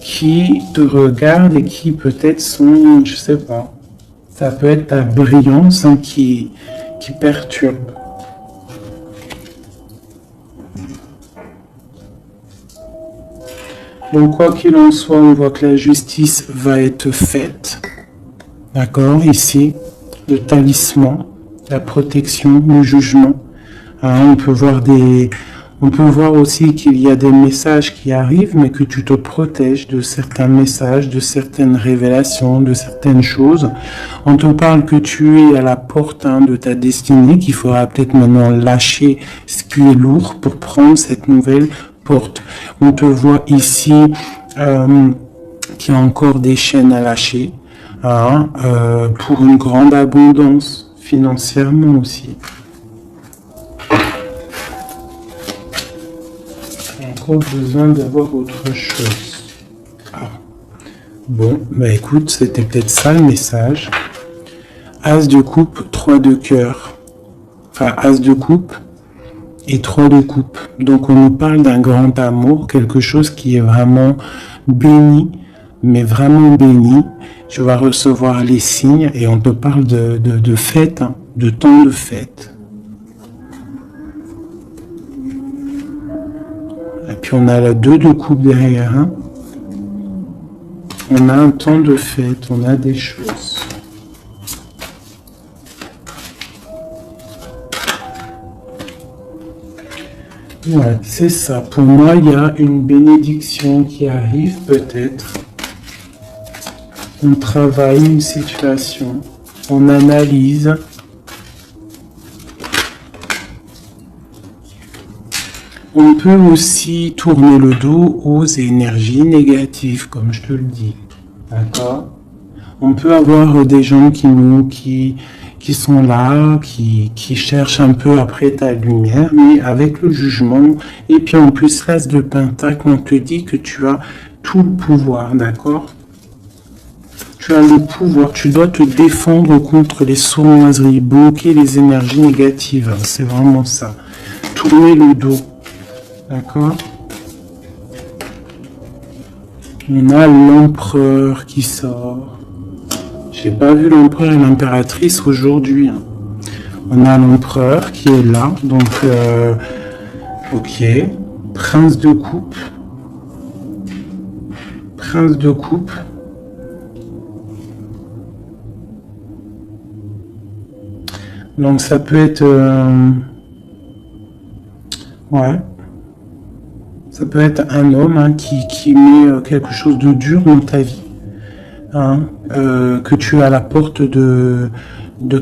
qui te regardent et qui peut-être sont, je sais pas, ça peut être ta brillance hein, qui perturbe. Donc quoi qu'il en soit, on voit que la justice va être faite. D'accord, ici, le talisman, la protection, le jugement. Hein, on peut voir On peut voir aussi qu'il y a des messages qui arrivent, mais que tu te protèges de certains messages, de certaines révélations, de certaines choses. On te parle que tu es à la porte de ta destinée, qu'il faudra peut-être maintenant lâcher ce qui est lourd pour prendre cette nouvelle porte. On te voit ici qu'il y a encore des chaînes à lâcher, pour une grande abondance, financièrement aussi. Encore besoin d'avoir autre chose. Bon, bah écoute, c'était peut-être ça le message. As de coupe, 3 de cœur. Enfin, As de coupe et 3 de coupe. Donc on nous parle d'un grand amour, quelque chose qui est vraiment béni, mais vraiment béni. Tu vas recevoir les signes et on te parle de fête, de temps de fête. Et puis on a la 2 de coupe derrière. On a un temps de fête, on a des choses. Ouais, c'est ça. Pour moi, il y a une bénédiction qui arrive peut-être. On travaille une situation, on analyse. On peut aussi tourner le dos aux énergies négatives, comme je te le dis. D'accord? On peut avoir des gens qui sont là, qui cherchent un peu après ta lumière, mais avec le jugement. Et puis en plus, l'As de Pentacle, on te dit que tu as tout le pouvoir, d'accord? Tu as le pouvoir, tu dois te défendre contre les sournoiseries, bloquer les énergies négatives, c'est vraiment ça. Tourner le dos. D'accord? On a l'empereur qui sort. J'ai pas vu l'empereur et l'impératrice aujourd'hui. On a l'empereur qui est là. Donc, ok. Prince de coupe. Prince de coupe. Donc, ça peut être... ouais. Ça peut être un homme qui met quelque chose de dur dans ta vie. Que tu es à la porte de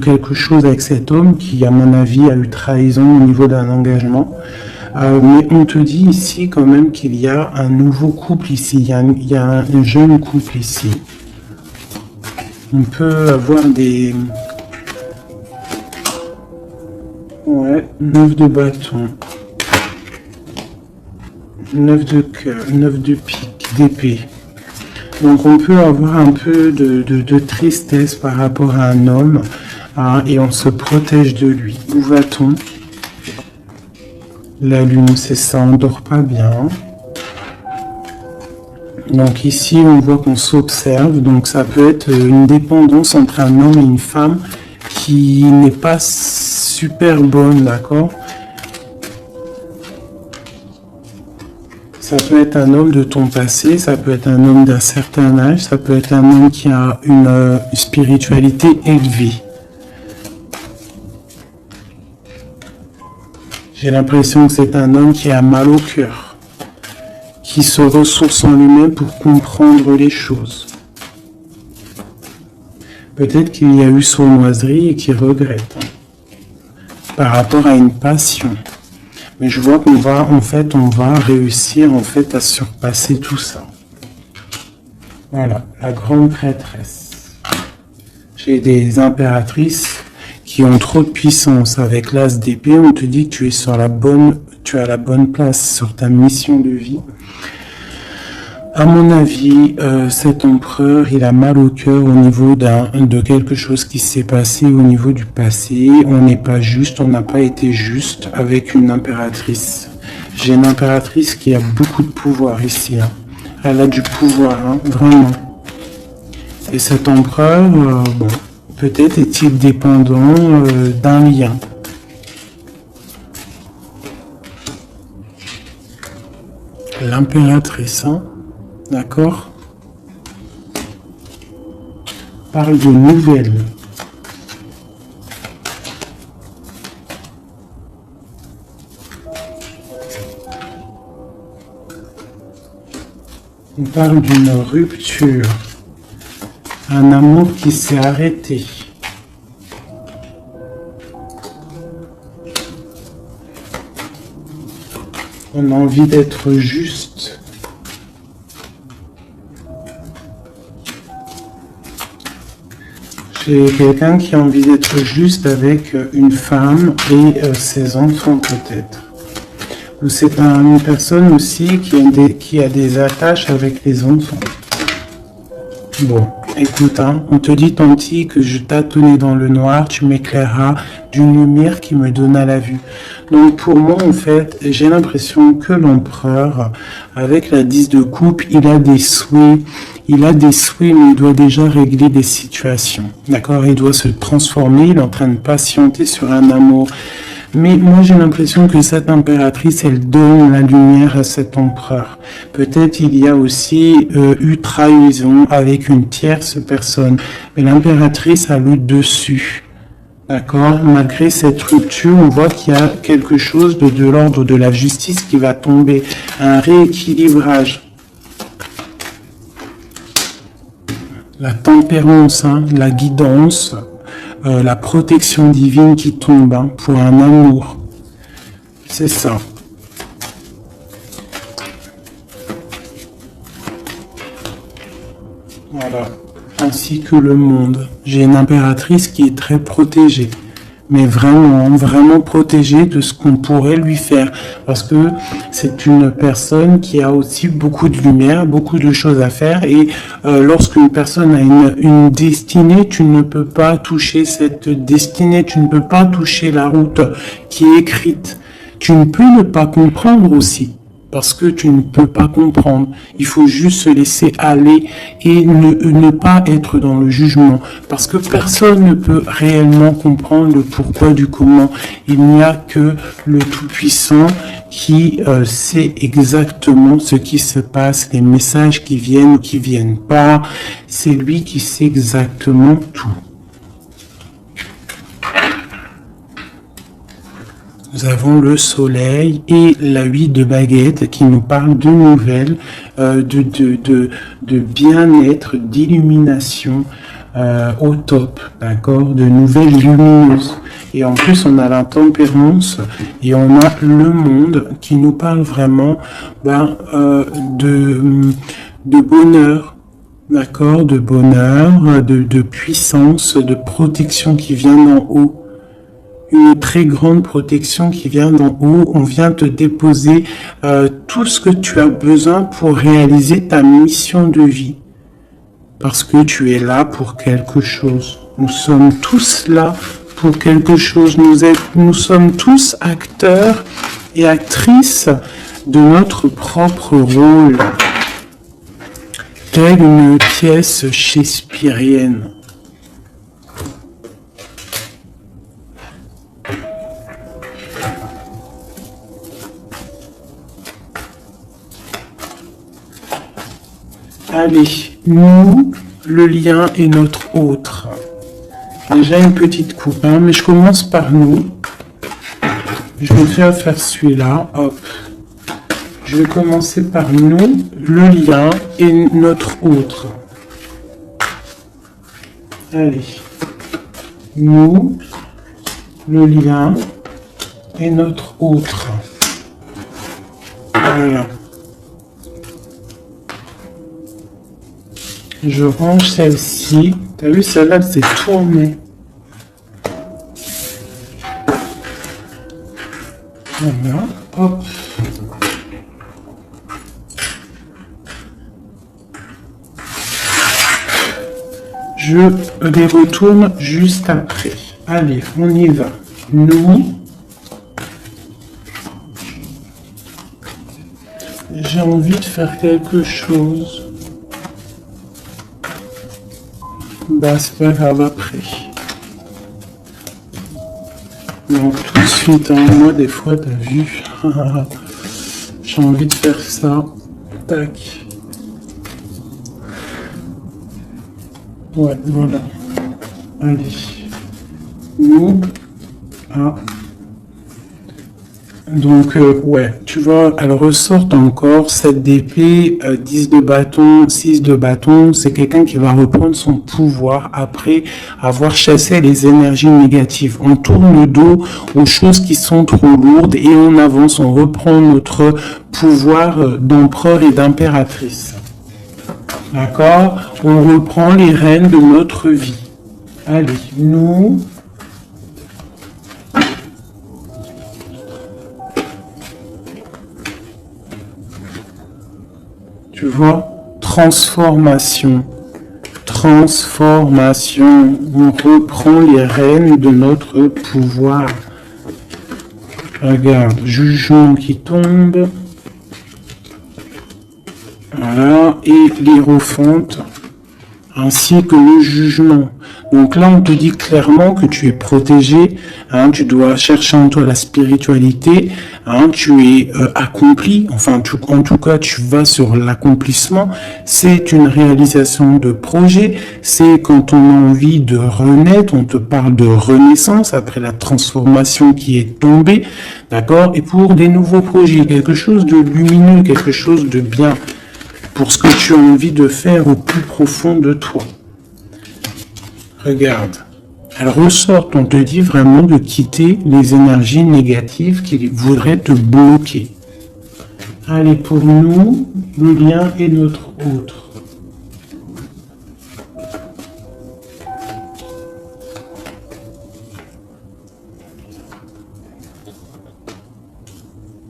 quelque chose avec cet homme qui, à mon avis, a eu trahison au niveau d'un engagement. Mais on te dit ici quand même qu'il y a un nouveau couple ici. Il y a un jeune couple ici. On peut avoir des... Ouais, 9 de bâton. 9 de cœur, 9 de pique, d'épée. Donc on peut avoir un peu de tristesse par rapport à un homme, et on se protège de lui. Où va-t-on? La lune, c'est ça, on dort pas bien. Donc ici, on voit qu'on s'observe, donc ça peut être une dépendance entre un homme et une femme qui n'est pas super bonne, d'accord? Ça peut être un homme de ton passé, ça peut être un homme d'un certain âge, ça peut être un homme qui a une spiritualité élevée. J'ai l'impression que c'est un homme qui a mal au cœur, qui se ressource en lui-même pour comprendre les choses. Peut-être qu'il y a eu sournoiserie et qu'il regrette par rapport à une passion. Mais je vois qu'on va, on va réussir à surpasser tout ça. Voilà, la grande prêtresse. J'ai des impératrices qui ont trop de puissance. Avec l'As d'épée, on te dit que tu es tu as la bonne place sur ta mission de vie. À mon avis, cet empereur, il a mal au cœur au niveau de quelque chose qui s'est passé au niveau du passé. On n'est pas juste, on n'a pas été juste avec une impératrice. J'ai une impératrice qui a beaucoup de pouvoir ici. Elle a du pouvoir, vraiment. Et cet empereur, bon, peut-être est-il dépendant d'un lien. L'impératrice, d'accord? Parle de nouvelles. On parle d'une rupture. Un amour qui s'est arrêté. On a envie d'être juste. J'ai quelqu'un qui a envie d'être juste avec une femme et ses enfants peut-être. Ou c'est une personne aussi qui a des attaches avec les enfants. Bon, écoute, hein, on te dit Tanti que je tâtonnais dans le noir, tu m'éclaireras d'une lumière qui me donna la vue. Donc pour moi, en fait, j'ai l'impression que l'empereur, avec la 10 de coupe, il a des souhaits. Il a des souhaits, mais il doit déjà régler des situations. D'accord? Il doit se transformer, il est en train de patienter sur un amour. Mais moi, j'ai l'impression que cette impératrice, elle donne la lumière à cet empereur. Peut-être il y a aussi eu trahison avec une tierce personne. Mais l'impératrice a le dessus. D'accord? Malgré cette rupture, on voit qu'il y a quelque chose de l'ordre de la justice qui va tomber. Un rééquilibrage. La tempérance, hein, la guidance. La protection divine qui tombe hein, pour un amour. C'est ça. Voilà. Ainsi que le monde. J'ai une impératrice qui est très protégée. Mais vraiment, vraiment protégée de ce qu'on pourrait lui faire. Parce que c'est une personne qui a aussi beaucoup de lumière, beaucoup de choses à faire. Et lorsqu'une personne a une destinée, tu ne peux pas toucher cette destinée, tu ne peux pas toucher la route qui est écrite. Tu ne peux ne pas comprendre aussi. Parce que tu ne peux pas comprendre. Il faut juste se laisser aller et ne pas être dans le jugement. Parce que personne ne peut réellement comprendre le pourquoi du comment. Il n'y a que le Tout-Puissant qui sait exactement ce qui se passe, les messages qui viennent ou qui viennent pas. C'est lui qui sait exactement tout. Nous avons le soleil et la 8 de baguette qui nous parle de nouvelles, de bien-être, d'illumination au top, d'accord, de nouvelles lumineuses. Et en plus, on a la tempérance et on a le monde qui nous parle vraiment de bonheur. D'accord, de bonheur, de puissance, de protection qui vient d'en haut. Une très grande protection qui vient d'en haut. On vient te déposer tout ce que tu as besoin pour réaliser ta mission de vie. Parce que tu es là pour quelque chose. Nous sommes tous là pour quelque chose. Nous sommes tous acteurs et actrices de notre propre rôle. Telle une pièce shakespearienne. Allez, nous, le lien est notre autre. Déjà une petite coupe, hein, mais je commence par nous. Je vais faire celui-là, hop. Je vais commencer par nous, le lien et notre autre. Allez, nous, le lien et notre autre. Voilà. Je range celle-ci. T'as vu, celle-là, elle s'est tournée. Voilà. Hop. Je les retourne juste après. Allez, on y va. Nous. J'ai envie de faire quelque chose. Bah, c'est pas grave après. Donc, tout de suite, hein, moi, des fois, t'as vu. J'ai envie de faire ça. Tac. Ouais, voilà. Allez. Nous. Ah. Donc, ouais, tu vois, elle ressort encore 7 d'épée, 10 de bâton, 6 de bâton. C'est quelqu'un qui va reprendre son pouvoir après avoir chassé les énergies négatives. On tourne le dos aux choses qui sont trop lourdes et on avance, on reprend notre pouvoir d'empereur et d'impératrice. D'accord? On reprend les rênes de notre vie. Allez, nous... Tu vois, transformation, transformation. On reprend les rênes de notre pouvoir. Regarde, jugement qui tombe. Voilà, et l'hiérophante, ainsi que le jugement. Donc là, on te dit clairement que tu es protégé, hein, tu dois chercher en toi la spiritualité, hein, tu es accompli, enfin, en tout cas, tu vas sur l'accomplissement. C'est une réalisation de projet, c'est quand on a envie de renaître, on te parle de renaissance après la transformation qui est tombée, d'accord? Et pour des nouveaux projets, quelque chose de lumineux, quelque chose de bien, pour ce que tu as envie de faire au plus profond de toi. Regarde, elle ressort, on te dit vraiment de quitter les énergies négatives qui voudraient te bloquer. Allez, pour nous, le lien est notre autre.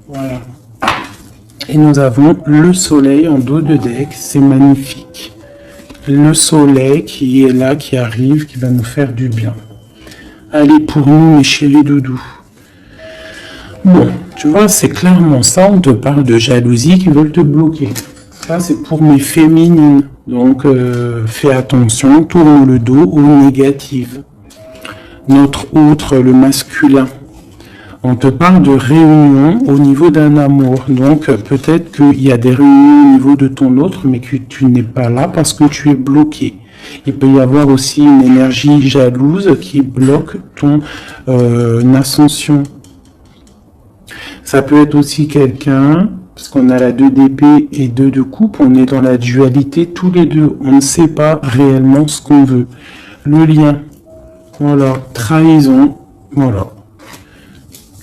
Voilà. Et nous avons le soleil en dos de deck, c'est magnifique. Le soleil qui est là, qui arrive, qui va nous faire du bien. Allez, pour nous, mes chéris doudous. Bon, tu vois, c'est clairement ça, on te parle de jalousie qui veulent te bloquer. Ça, c'est pour mes féminines. Donc, fais attention, tourne le dos aux négatives. Notre autre, le masculin. On te parle de réunion au niveau d'un amour. Donc, peut-être qu'il y a des réunions au niveau de ton autre, mais que tu n'es pas là parce que tu es bloqué. Il peut y avoir aussi une énergie jalouse qui bloque ton ascension. Ça peut être aussi quelqu'un, parce qu'on a la 2 d'épée et 2 de coupe, on est dans la dualité tous les deux. On ne sait pas réellement ce qu'on veut. Le lien. Voilà. Trahison. Voilà.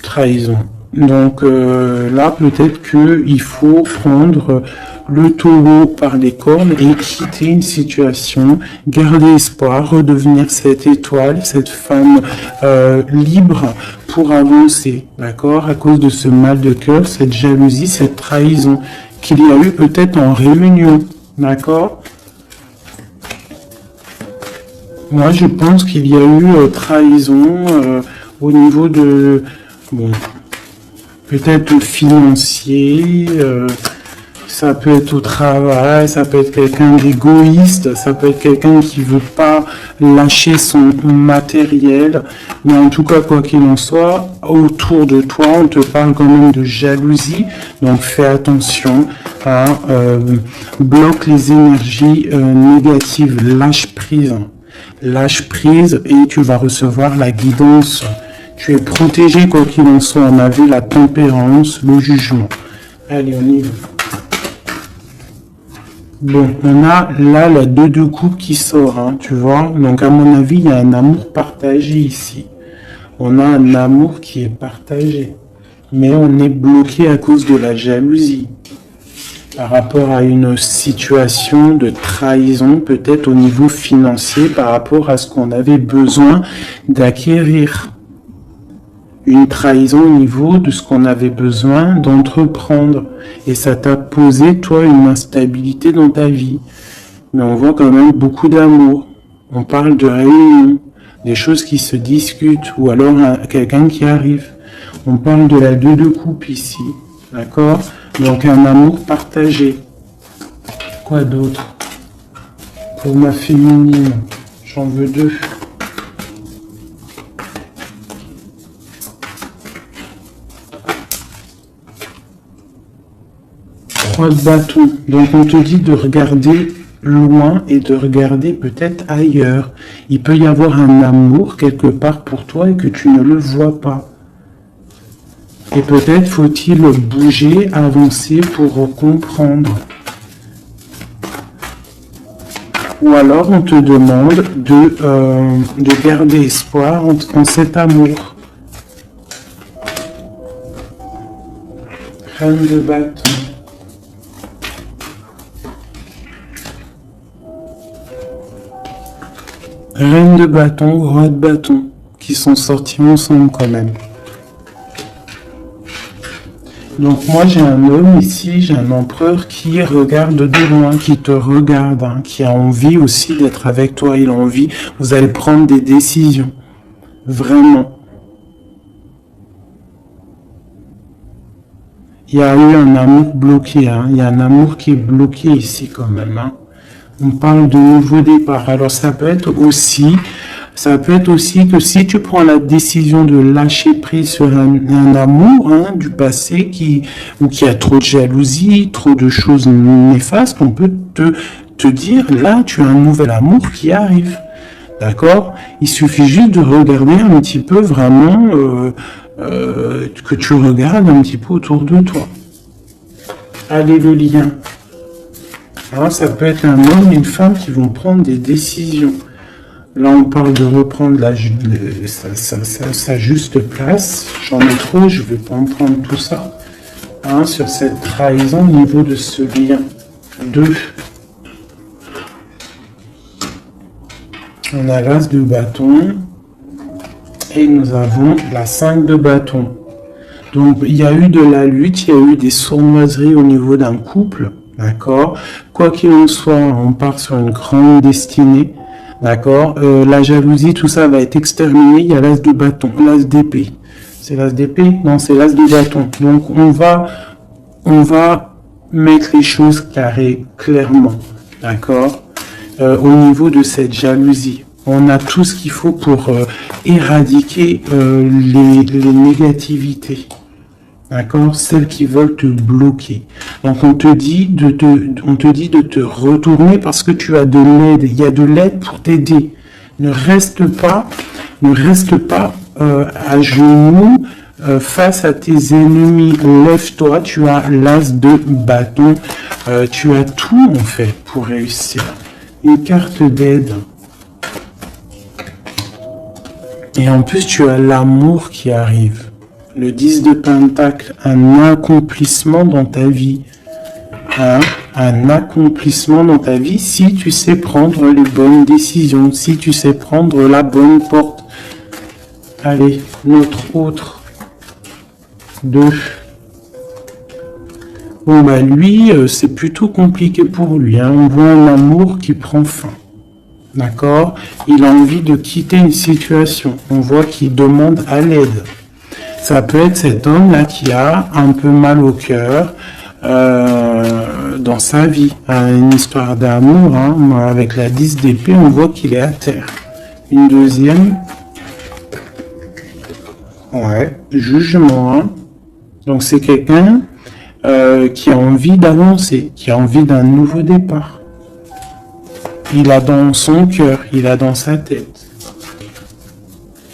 Trahison. Donc là, peut-être qu'il faut prendre le taureau par les cornes et quitter une situation, garder espoir, redevenir cette étoile, cette femme libre pour avancer, d'accord? À cause de ce mal de cœur, cette jalousie, cette trahison qu'il y a eu peut-être en réunion, d'accord? Moi, je pense qu'il y a eu trahison au niveau de... Bon, peut-être financier, ça peut être au travail, ça peut être quelqu'un d'égoïste, ça peut être quelqu'un qui veut pas lâcher son matériel, mais en tout cas, quoi qu'il en soit, autour de toi, on te parle quand même de jalousie, donc fais attention, hein, bloque les énergies négatives, lâche prise et tu vas recevoir la guidance. Tu es protégé quoi qu'il en soit. On avait la tempérance, le jugement. Allez, on y va. Bon, on a là la 2 de coupe qui sort, hein, tu vois. Donc, à mon avis, il y a un amour partagé ici. On a un amour qui est partagé. Mais on est bloqué à cause de la jalousie. Par rapport à une situation de trahison, peut-être au niveau financier, par rapport à ce qu'on avait besoin d'acquérir. Une trahison au niveau de ce qu'on avait besoin d'entreprendre. Et ça t'a posé, toi, une instabilité dans ta vie. Mais on voit quand même beaucoup d'amour. On parle de réunion, des choses qui se discutent, ou alors quelqu'un qui arrive. On parle de la 2 de coupe ici. D'accord? Donc un amour partagé. Quoi d'autre? Pour ma féminine, j'en veux 2. 3 de bâton. Donc on te dit de regarder loin et de regarder peut-être ailleurs. Il peut y avoir un amour quelque part pour toi et que tu ne le vois pas. Et peut-être faut-il bouger, avancer pour comprendre. Ou alors on te demande de garder espoir en cet amour. Reine de bâton. Reine de bâton, roi de bâton, qui sont sortis ensemble quand même. Donc moi j'ai un homme ici, j'ai un empereur qui regarde de loin, qui te regarde, hein, qui a envie aussi d'être avec toi, il a envie, vous allez prendre des décisions, vraiment. Il y a eu un amour bloqué, hein, il y a un amour qui est bloqué ici quand même. Hein. On parle de nouveau départ, alors ça peut être aussi que si tu prends la décision de lâcher prise sur un amour hein, du passé ou qui a trop de jalousie, trop de choses néfastes, on peut te dire, là, tu as un nouvel amour qui arrive. D'accord? Il suffit juste de regarder un petit peu vraiment, que tu regardes un petit peu autour de toi. Allez, le lien. Alors, ça peut être un homme et une femme qui vont prendre des décisions. Là, on parle de reprendre sa juste place. J'en ai trop, je ne vais pas en prendre tout ça. Hein, sur cette trahison au niveau de ce lien. 2. On a l'as de bâton. Et nous avons la 5 de bâton. Donc, il y a eu de la lutte, il y a eu des sournoiseries au niveau d'un couple. D'accord? Quoi qu'il en soit, on part sur une grande destinée. D'accord, la jalousie, tout ça va être exterminé. Il y a l'as de bâton, l'as d'épée. C'est l'as d'épée? Non, c'est l'as de bâton. Donc, on va mettre les choses carrées, clairement. D'accord, au niveau de cette jalousie. On a tout ce qu'il faut pour éradiquer les négativités. D'accord, celles qui veulent te bloquer. Donc on te dit de te retourner parce que tu as de l'aide. Il y a de l'aide pour t'aider. Ne reste pas à genoux face à tes ennemis. Lève-toi. Tu as l'as de bâton. Tu as tout en fait pour réussir. Une carte d'aide. Et en plus tu as l'amour qui arrive. Le 10 de Pentacle, un accomplissement dans ta vie. Hein? Un accomplissement dans ta vie si tu sais prendre les bonnes décisions, si tu sais prendre la bonne porte. Allez, notre autre. 2. Bon, bah lui, c'est plutôt compliqué pour lui. Hein? On voit un amour qui prend fin. D'accord? Il a envie de quitter une situation. On voit qu'il demande à l'aide. Ça peut être cet homme-là qui a un peu mal au cœur dans sa vie. Une histoire d'amour, hein. Avec la 10 d'épée, on voit qu'il est à terre. Une deuxième. Ouais, jugement. Hein. Donc c'est quelqu'un qui a envie d'avancer, qui a envie d'un nouveau départ. Il a dans son cœur, il a dans sa tête.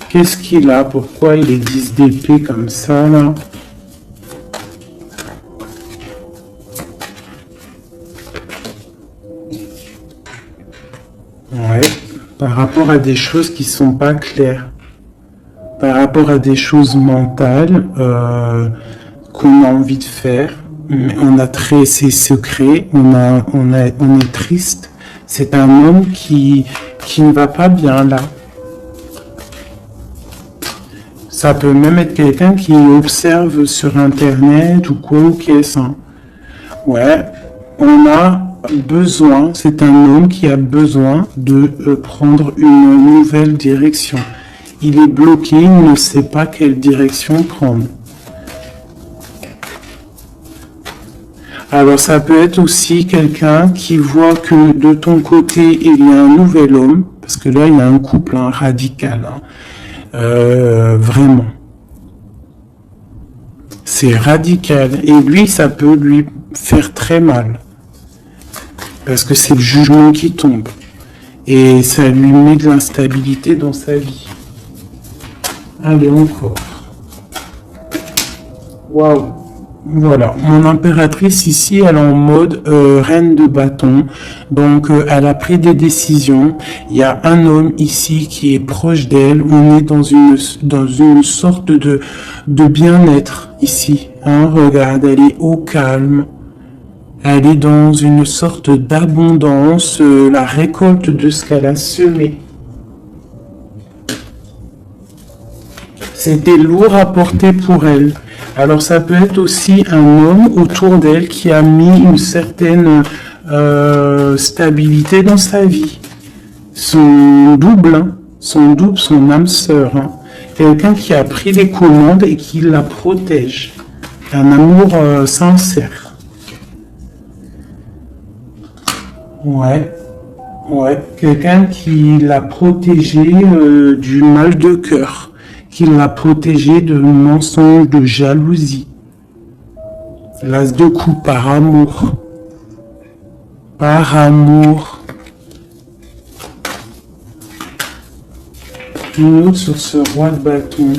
Qu'est-ce qu'il a? Pourquoi il est 10 d'épée comme ça, là? Ouais, par rapport à des choses qui sont pas claires. Par rapport à des choses mentales qu'on a envie de faire. On a ses secrets, on est triste. C'est un homme qui ne va pas bien, là. Ça peut même être quelqu'un qui observe sur Internet ou quoi ou qu'est-ce. Hein. Ouais, on a besoin, c'est un homme qui a besoin de prendre une nouvelle direction. Il est bloqué, il ne sait pas quelle direction prendre. Alors ça peut être aussi quelqu'un qui voit que de ton côté, il y a un nouvel homme, parce que là, il y a un couple hein, radical. Hein. Vraiment. C'est radical. Et lui, ça peut lui faire très mal. Parce que c'est le jugement qui tombe. Et ça lui met de l'instabilité dans sa vie. Allez, encore. Waouh. Voilà, mon impératrice ici, elle est en mode reine de bâton, donc elle a pris des décisions. Il y a un homme ici qui est proche d'elle. On est dans une sorte de bien-être ici. Hein, regarde, elle est au calme. Elle est dans une sorte d'abondance, la récolte de ce qu'elle a semé. C'était lourd à porter pour elle. Alors ça peut être aussi un homme autour d'elle qui a mis une certaine stabilité dans sa vie. Son double, hein, son âme sœur. Hein. Quelqu'un qui a pris les commandes et qui la protège. Un amour sincère. Ouais. Ouais. Quelqu'un qui l'a protégé du mal de cœur. Qui l'a protégé de mensonges, de jalousie. L'as de coupe par amour. Par amour. Une autre sur ce roi de bâton.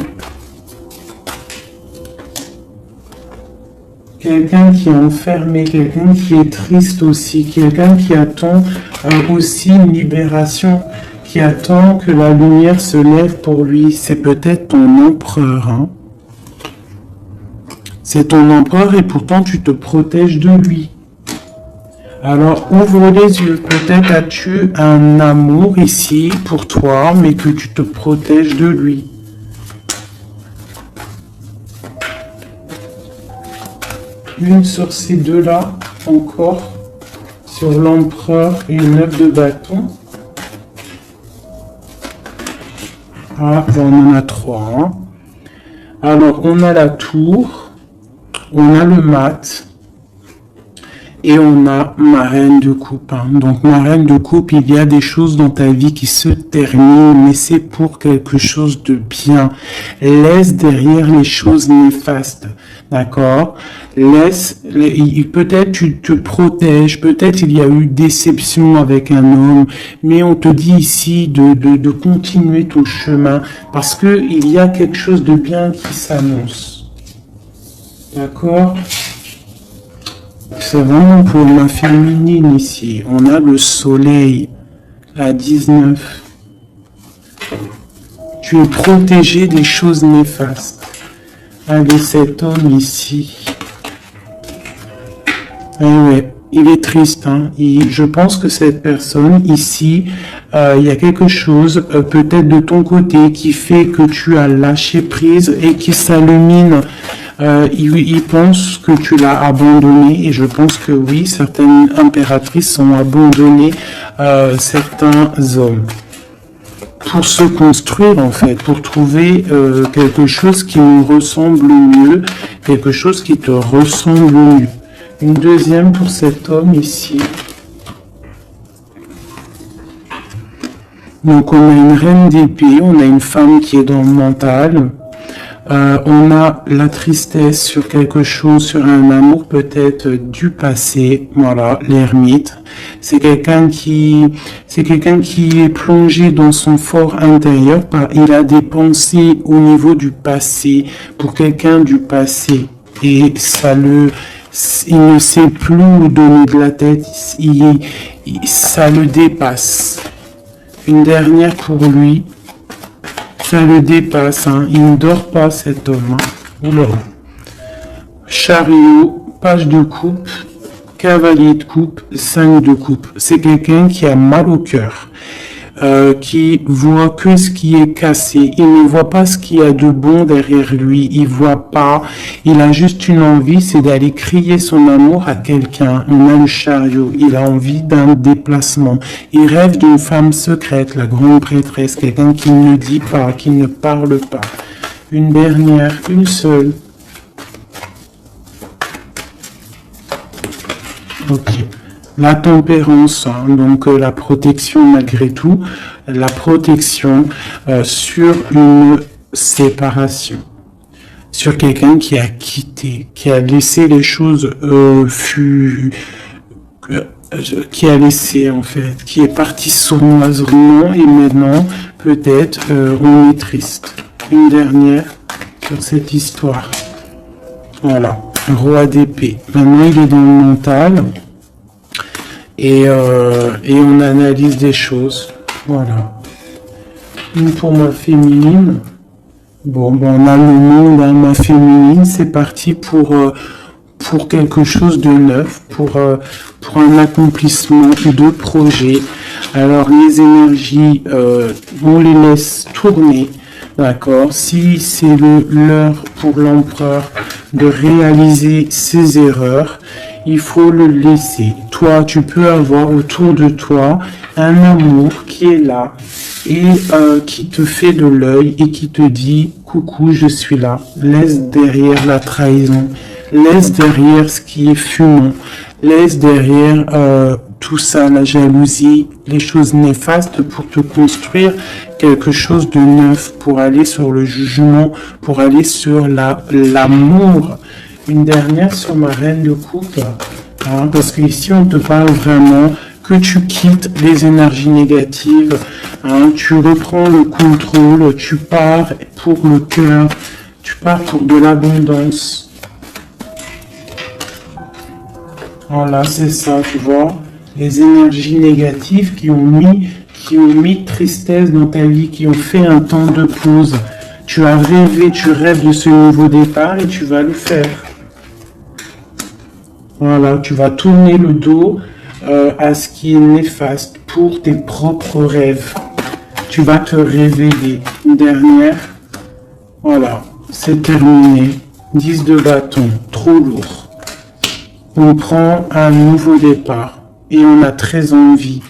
Quelqu'un qui est enfermé, quelqu'un qui est triste aussi, quelqu'un qui attend aussi une libération, qui attend que la lumière se lève pour lui. C'est peut-être ton empereur. Hein. C'est ton empereur et pourtant tu te protèges de lui. Alors ouvre les yeux. Peut-être as-tu un amour ici pour toi, mais que tu te protèges de lui. Une sur ces deux-là, encore, sur l'empereur et une 9 de bâton. Ah, on en a 3. Hein. Alors, on a la tour, on a le mat, et on a ma reine de coupe. Hein. Donc, ma reine de coupe, il y a des choses dans ta vie qui se terminent, mais c'est pour quelque chose de bien. Laisse derrière les choses néfastes. D'accord? Peut-être tu te protèges, peut-être il y a eu déception avec un homme, mais on te dit ici de continuer ton chemin, parce que il y a quelque chose de bien qui s'annonce. D'accord? C'est vraiment pour ma féminine ici. On a le soleil à 19. Tu es protégé des choses néfastes. Avec cet homme ici. Eh ouais, il est triste. Hein. Je pense que cette personne ici, il y a quelque chose peut-être de ton côté qui fait que tu as lâché prise et qui s'illumine. Il pense que tu l'as abandonné et je pense que oui, certaines impératrices ont abandonné certains hommes pour se construire en fait, pour trouver quelque chose qui nous ressemble mieux, quelque chose qui te ressemble mieux. Une deuxième pour cet homme ici. Donc on a une reine d'épée, on a une femme qui est dans le mental. On a la tristesse sur quelque chose, sur un amour peut-être du passé. Voilà, l'ermite. C'est quelqu'un qui est plongé dans son fort intérieur. Il a des pensées au niveau du passé, pour quelqu'un du passé. Et il ne sait plus où donner de la tête. Ça le dépasse. Une dernière pour lui. Ça le dépasse, hein. Il ne dort pas cet homme. Hein. Oula. Chariot, page de coupe, cavalier de coupe, 5 de coupe. C'est quelqu'un qui a mal au cœur, qui voit que ce qui est cassé. Il ne voit pas ce qu'il y a de bon derrière lui. Il voit pas. Il a juste une envie, c'est d'aller crier son amour à quelqu'un. On a le chariot. Il a envie d'un déplacement. Il rêve d'une femme secrète, la grande prêtresse, quelqu'un qui ne dit pas, qui ne parle pas. Une dernière, une seule. Ok. La tempérance, hein, donc la protection malgré tout, la protection sur une séparation, sur quelqu'un qui a quitté, qui a laissé les choses qui a laissé en fait, qui est parti sournoisement et maintenant peut-être on est triste. Une dernière sur cette histoire. Voilà, roi d'épée. Maintenant, il est dans le mental. Et on analyse des choses. Voilà. Pour ma féminine. Bon, on a le monde, hein, ma féminine. C'est parti pour quelque chose de neuf, pour un accomplissement de projet. Alors, les énergies, on les laisse tourner. D'accord. Si c'est l'heure pour l'empereur de réaliser ses erreurs, il faut le laisser. Toi, tu peux avoir autour de toi un amour qui est là et qui te fait de l'œil et qui te dit « Coucou, je suis là ». Laisse derrière la trahison, laisse derrière ce qui est fumant, laisse derrière tout ça, la jalousie, les choses néfastes pour te construire quelque chose de neuf, pour aller sur le jugement, pour aller sur l'amour. Une dernière sur ma reine de coupe, hein, parce qu'ici on te parle vraiment que tu quittes les énergies négatives, hein, tu reprends le contrôle, tu pars pour le cœur, tu pars pour de l'abondance. Voilà, c'est ça, tu vois, les énergies négatives qui ont mis tristesse dans ta vie, qui ont fait un temps de pause. Tu as rêvé, tu rêves de ce nouveau départ et tu vas le faire. Voilà, tu vas tourner le dos à ce qui est néfaste pour tes propres rêves. Tu vas te révéler. Une dernière. Voilà, c'est terminé. 10 de bâton, trop lourd. On prend un nouveau départ et on a très envie